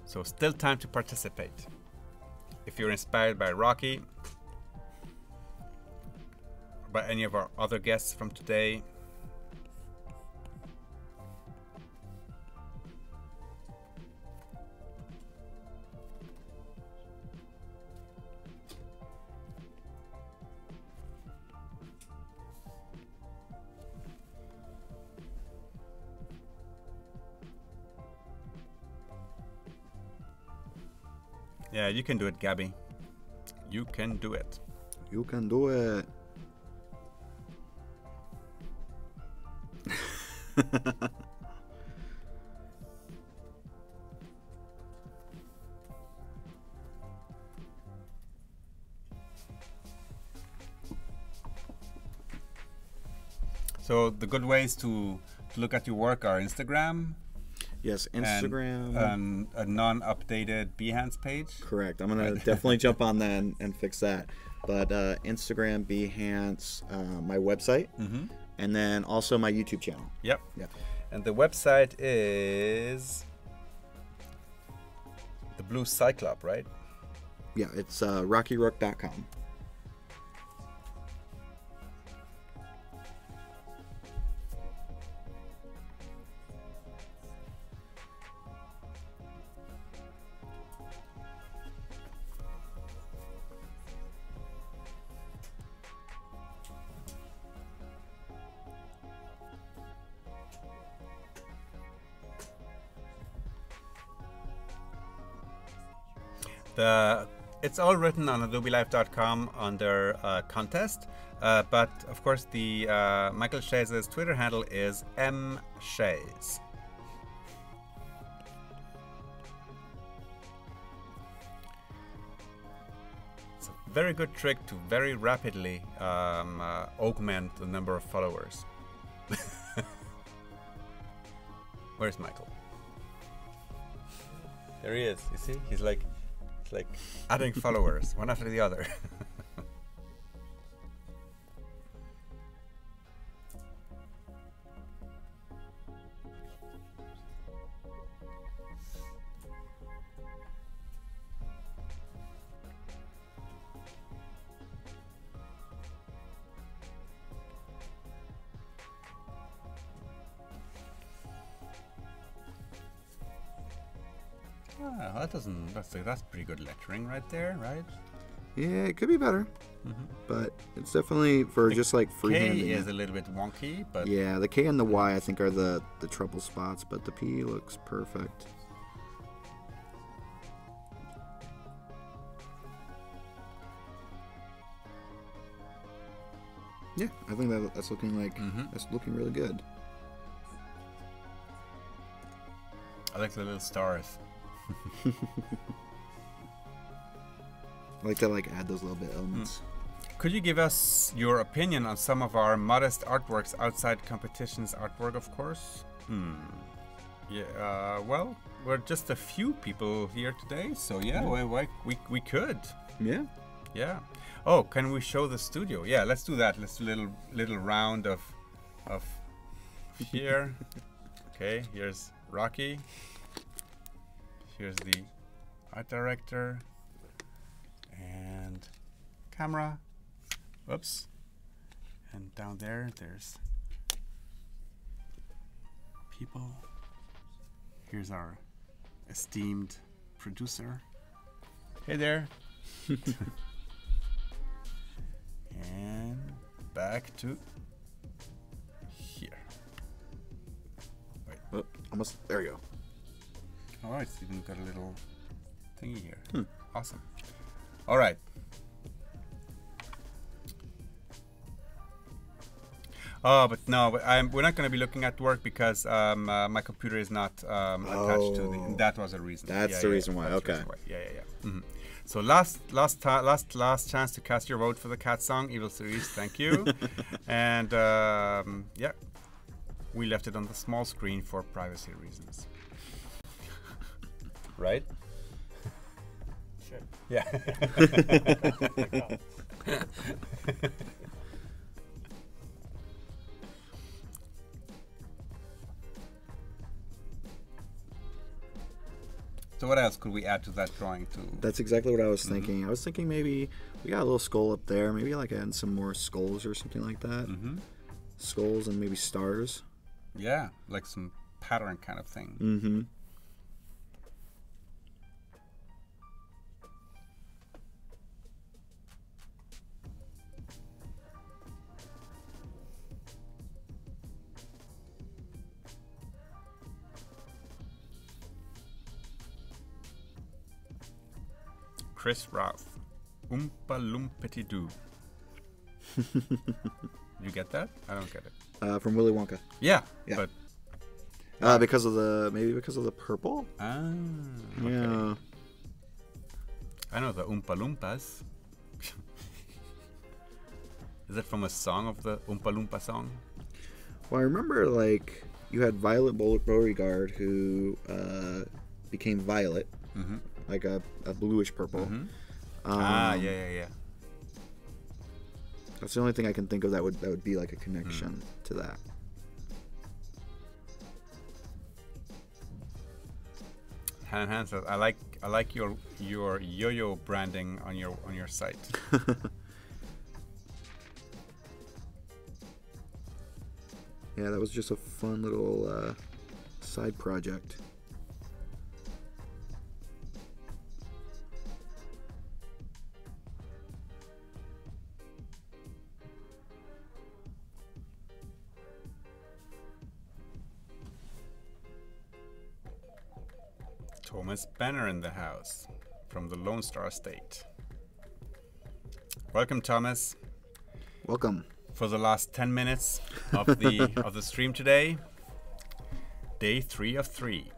So still time to participate. If you're inspired by Rocky, by any of our other guests from today, yeah, you can do it, Gabby. You can do it. You can do it. So the good ways to look at your work are Instagram. Yes, Instagram. And a non-updated Behance page. Correct. I'm going to definitely jump on that and fix that. But Instagram, Behance, my website, and then also my YouTube channel. Yep. And the website is the Blue Cyclop, right? Yeah, it's rockyroark.com. It's all written on adobelive.com under contest, but of course the Michael Shays' Twitter handle is mshays. It's a very good trick to very rapidly augment the number of followers. Where's Michael? There he is. You see, he's like adding followers one after the other. Oh, that's pretty good lettering right there, right? Yeah, it could be better, but it's definitely for just like freehanding. K is a little bit wonky, but yeah, the K and the Y I think are the trouble spots, but the P looks perfect. Yeah, I think that's looking like that's looking really good. I like the little stars. I like to add those little bit elements. Could you give us your opinion on some of our modest artworks outside competitions artwork, of course? Yeah, well, we're just a few people here today, so yeah, we could. Yeah. Yeah. Oh, can we show the studio? Yeah, let's do that. Let's do a little round of here. Okay, here's Rocky. Here's the art director. And camera. Oops. And down there, there's people. Here's our esteemed producer. Hey there. And back to here. Wait. Oh, almost. There you go. All right, it's even got a little thingy here. Awesome. All right. Oh, but no, we're not going to be looking at work because my computer is not attached to the. That was a reason. That's the reason why. Okay. Yeah. Mm-hmm. So last chance to cast your vote for the cat song, Evil Series. Thank you. And yeah, we left it on the small screen for privacy reasons. Right? Sure. Yeah. So what else could we add to that drawing too? That's exactly what I was thinking. I was thinking maybe we got a little skull up there. Maybe like add some more skulls or something like that. Skulls and maybe stars. Yeah, like some pattern kind of thing. Mm-hmm. Chris Ralph. Oompa Lumpety Doo. You get that? I don't get it. From Willy Wonka. Yeah. Yeah. But because of the purple. okay. Yeah. I know the Oompa Loompas. Is that from a song of the Oompa Loompa song? Well, I remember like you had Violet Beauregard who became violet, like a bluish purple. Yeah. That's the only thing I can think of that would be like a connection to that. Han says, I like your yo-yo branding on your site. Yeah, that was just a fun little side project. Thomas Banner in the house from the Lone Star State. Welcome, Thomas. Welcome. For the last 10 minutes of the stream today, day 3 of 3.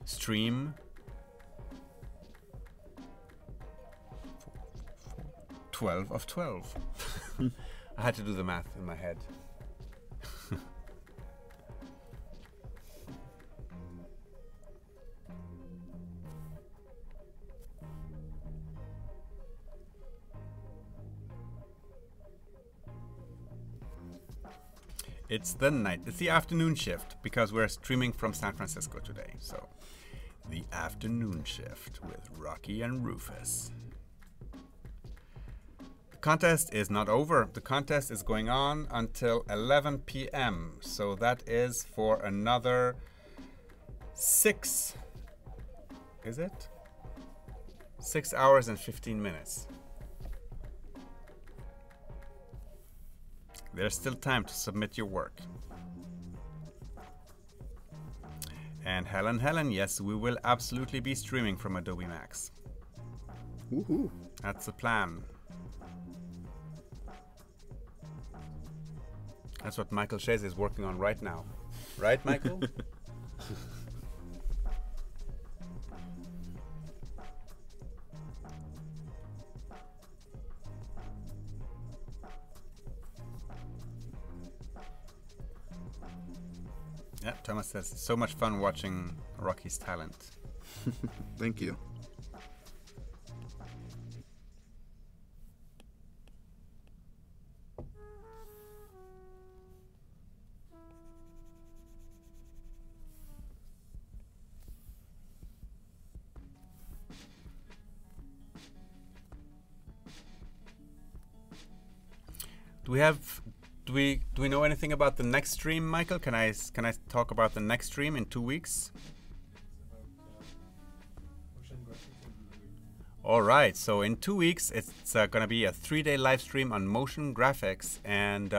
Stream 12 of 12. I had to do the math in my head. It's the afternoon shift because we're streaming from San Francisco today. So, the afternoon shift with Rocky and Rufus. The contest is not over. The contest is going on until 11 p.m. So that is for another 6 hours and 15 minutes. There's still time to submit your work. And Helen, yes, we will absolutely be streaming from Adobe Max. Woohoo! That's the plan. That's what Michael Shays is working on right now. Right, Michael? Yeah, Thomas says, so much fun watching Rocky's talent. Thank you. Do we know anything about the next stream, Michael? Can I talk about the next stream in 2 weeks? All right, so in 2 weeks, it's going to be a 3-day live stream on motion graphics and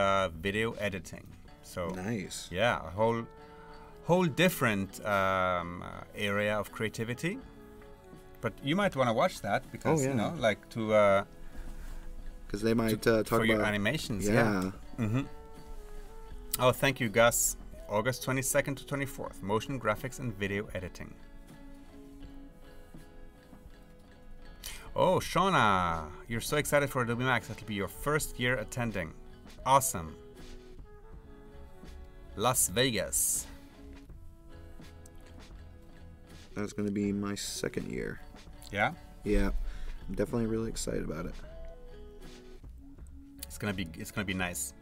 video editing. So nice. Yeah, a whole different area of creativity. But you might want to watch that because you know, like to because they might talk for about your animations. Yeah. Oh, thank you, Gus. August 22nd to 24th, motion graphics and video editing. Oh, Shauna, you're so excited for Adobe Max. That'll be your first year attending. Awesome. Las Vegas. That's going to be my second year. Yeah? Yeah. I'm definitely really excited about it. It's gonna be nice.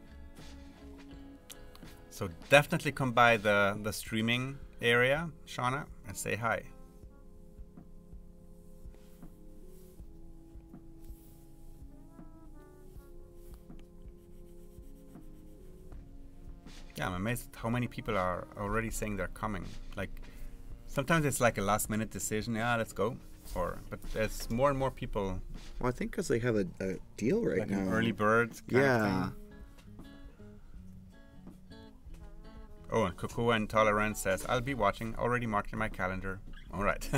So definitely come by the streaming area, Shauna, and say hi. Yeah, I'm amazed at how many people are already saying they're coming. Like, sometimes it's like a last-minute decision. Yeah, let's go. But there's more and more people. Well, I think because they have a deal right like now. An early bird kind of Yeah. thing. Oh, and Cocoa Intolerant says, I'll be watching. Already marked in my calendar. All right.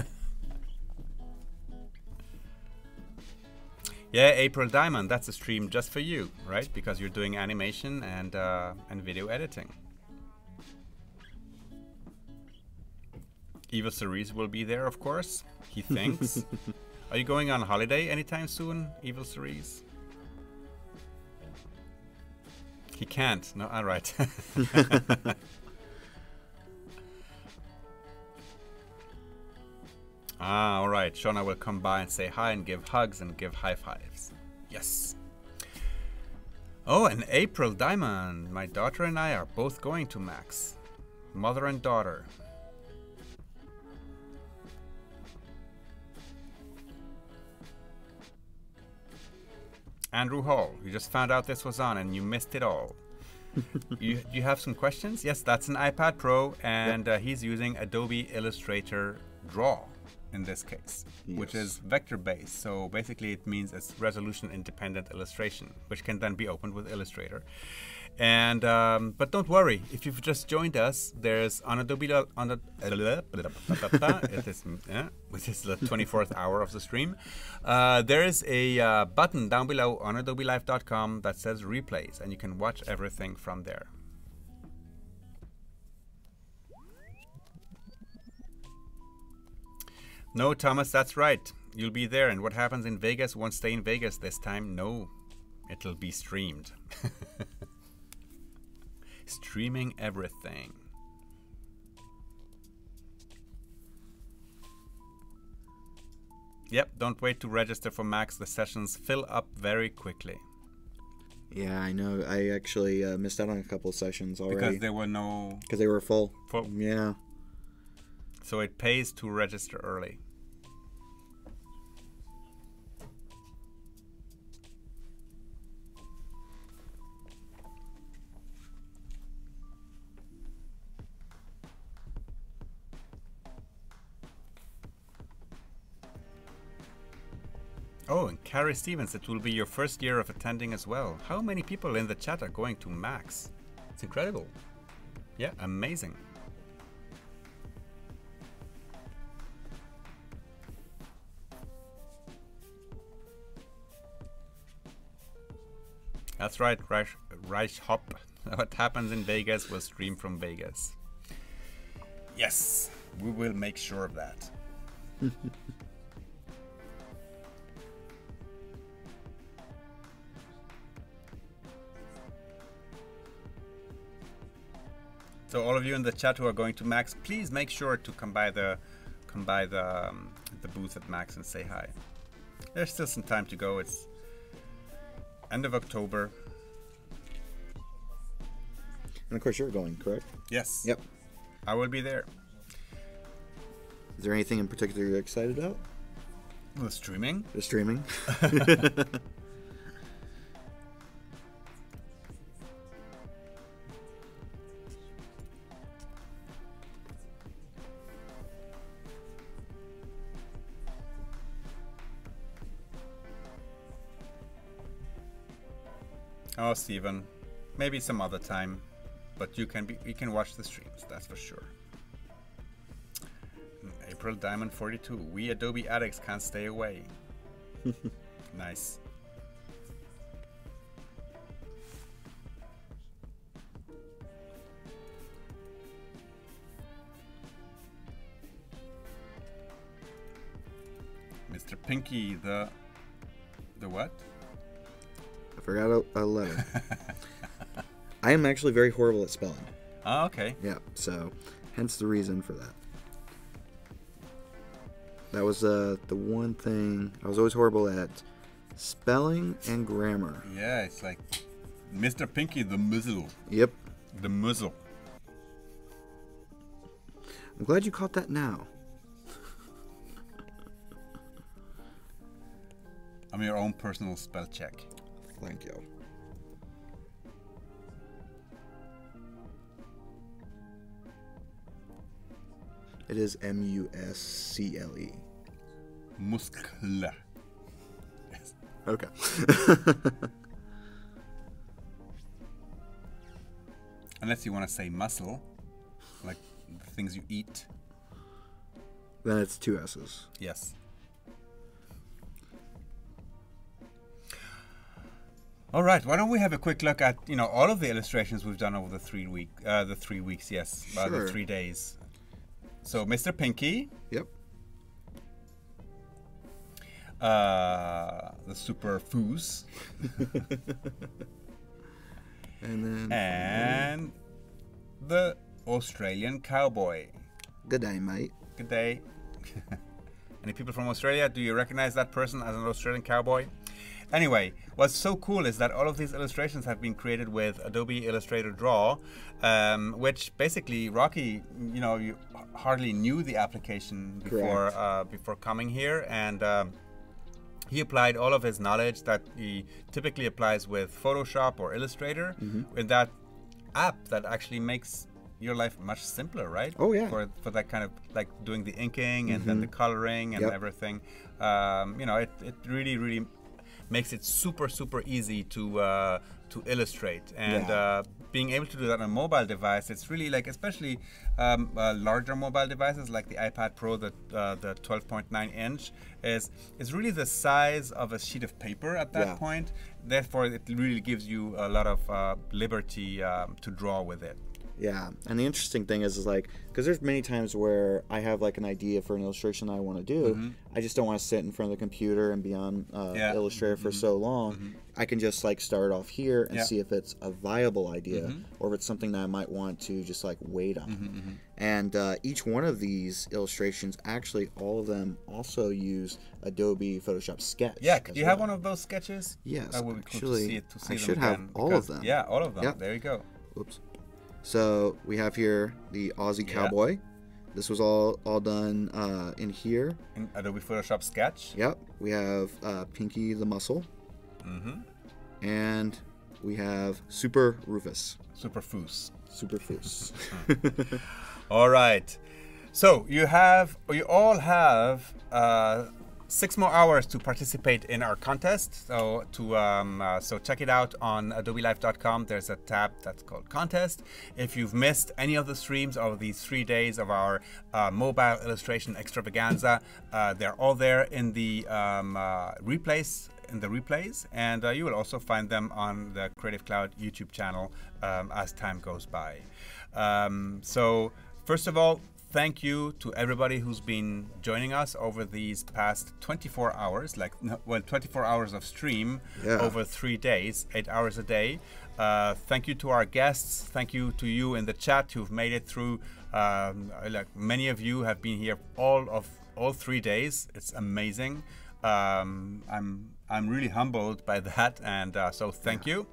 Yeah, April Diamond, that's a stream just for you, right? Because you're doing animation and video editing. Evil Cerise will be there, of course. He thinks. Are you going on holiday anytime soon, Evil Cerise? He can't. No, all right. Ah, all right. Shauna will come by and say hi and give hugs and give high fives. Yes. Oh, and April Diamond. My daughter and I are both going to Max. Mother and daughter. Andrew Hall, you just found out this was on and you missed it all. you have some questions? Yes, that's an iPad Pro, and he's using Adobe Illustrator Draw in this case, which is vector-based. So basically it means it's resolution-independent illustration, which can then be opened with Illustrator. And but don't worry, if you've just joined us, there's on Adobe on the which is the 24th hour of the stream. There is a button down below on adobelive.com that says replays, and you can watch everything from there. No, Thomas, that's right. You'll be there, and what happens in Vegas won't stay in Vegas this time. No, it'll be streamed. Streaming everything. Yep, don't wait to register for Max. The sessions fill up very quickly. Yeah, I know. I actually missed out on a couple of sessions already. Because there were no... Because they were full. Full. Yeah. So it pays to register early. Oh, and Carrie Stevens, it will be your first year of attending as well. How many people in the chat are going to Max? It's incredible. Yeah, amazing. That's right, Reich Hop. What happens in Vegas will stream from Vegas. Yes, we will make sure of that. So all of you in the chat who are going to Max, please make sure to come by the booth at Max and say hi. There's still some time to go. It's end of October. And of course you're going, correct? Yes. Yep. I will be there. Is there anything in particular you're excited about? The streaming. The streaming. Oh, Steven, maybe some other time, but you can watch the streams, that's for sure. April Diamond 42. We Adobe addicts can't stay away. Nice. Mr. Pinky, the what? I forgot a letter. I am actually very horrible at spelling. Oh, okay. Yeah, so hence the reason for that. That was the one thing I was always horrible at: spelling and grammar. Yeah, it's like Mr. Pinky, the muzzle. Yep. The muzzle. I'm glad you caught that now. I'm your own personal spell check. Thank you. It is M-U-S-C-L-E. Muscle. Yes. Okay. Unless you want to say muscle, like the things you eat. Then it's 2 S's. Yes. All right. Why don't we have a quick look at all of the illustrations we've done over the 3 weeks? Yes, Sure. the 3 days. So, Mr. Pinky. Yep. The Super Foos. And the Australian Cowboy. good day, mate. Good day. Any people from Australia? Do you recognize that person as an Australian cowboy? Anyway, what's so cool is that all of these illustrations have been created with Adobe Illustrator Draw, which basically Rocky, you hardly knew the application before coming here, and he applied all of his knowledge that he typically applies with Photoshop or Illustrator in that app that actually makes your life much simpler, right? Oh yeah. For that kind of like doing the inking and then the coloring and everything. It really makes it super easy to illustrate, and being able to do that on a mobile device, it's really like, especially larger mobile devices like the iPad Pro, the 12.9 inch is really the size of a sheet of paper at that point. Therefore, it really gives you a lot of liberty to draw with it. Yeah, and the interesting thing is like, because there's many times where I have like an idea for an illustration I want to do, I just don't want to sit in front of the computer and be on Illustrator for so long. I can just like start off here and see if it's a viable idea or if it's something that I might want to just like wait on. And each one of these illustrations, actually all of them also use Adobe Photoshop Sketch. Yeah, do you have one of those sketches? Yes, That would be cool actually, to see I them should have again, all of them. Yeah, all of them. Yep. There you go. Oops. So we have here the Aussie Cowboy. This was all done in here. In Adobe Photoshop Sketch. Yep. We have Pinky the Muscle. And we have Super Rufus. Super Foos. Super Foos. All right. So you all have 6 more hours to participate in our contest. So so check it out on adobelife.com. There's a tab that's called Contest. If you've missed any of the streams of these 3 days of our mobile illustration extravaganza, they're all there in the replays. And you will also find them on the Creative Cloud YouTube channel as time goes by. So first of all, thank you to everybody who's been joining us over these past 24 hours, 24 hours of stream over 3 days, 8 hours a day. Thank you to our guests. Thank you to you in the chat who've made it through. Many of you have been here all 3 days. It's amazing. I'm really humbled by that, and so thank you.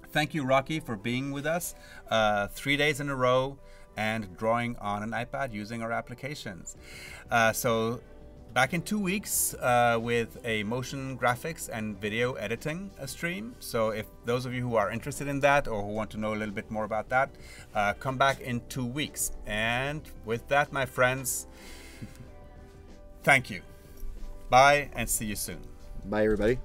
Thank you, Rocky, for being with us 3 days in a row and drawing on an iPad using our applications. So back in 2 weeks with a motion graphics and video editing stream. So if those of you who are interested in that or who want to know a little bit more about that, come back in 2 weeks. And with that, my friends, thank you. Bye and see you soon. Bye, everybody.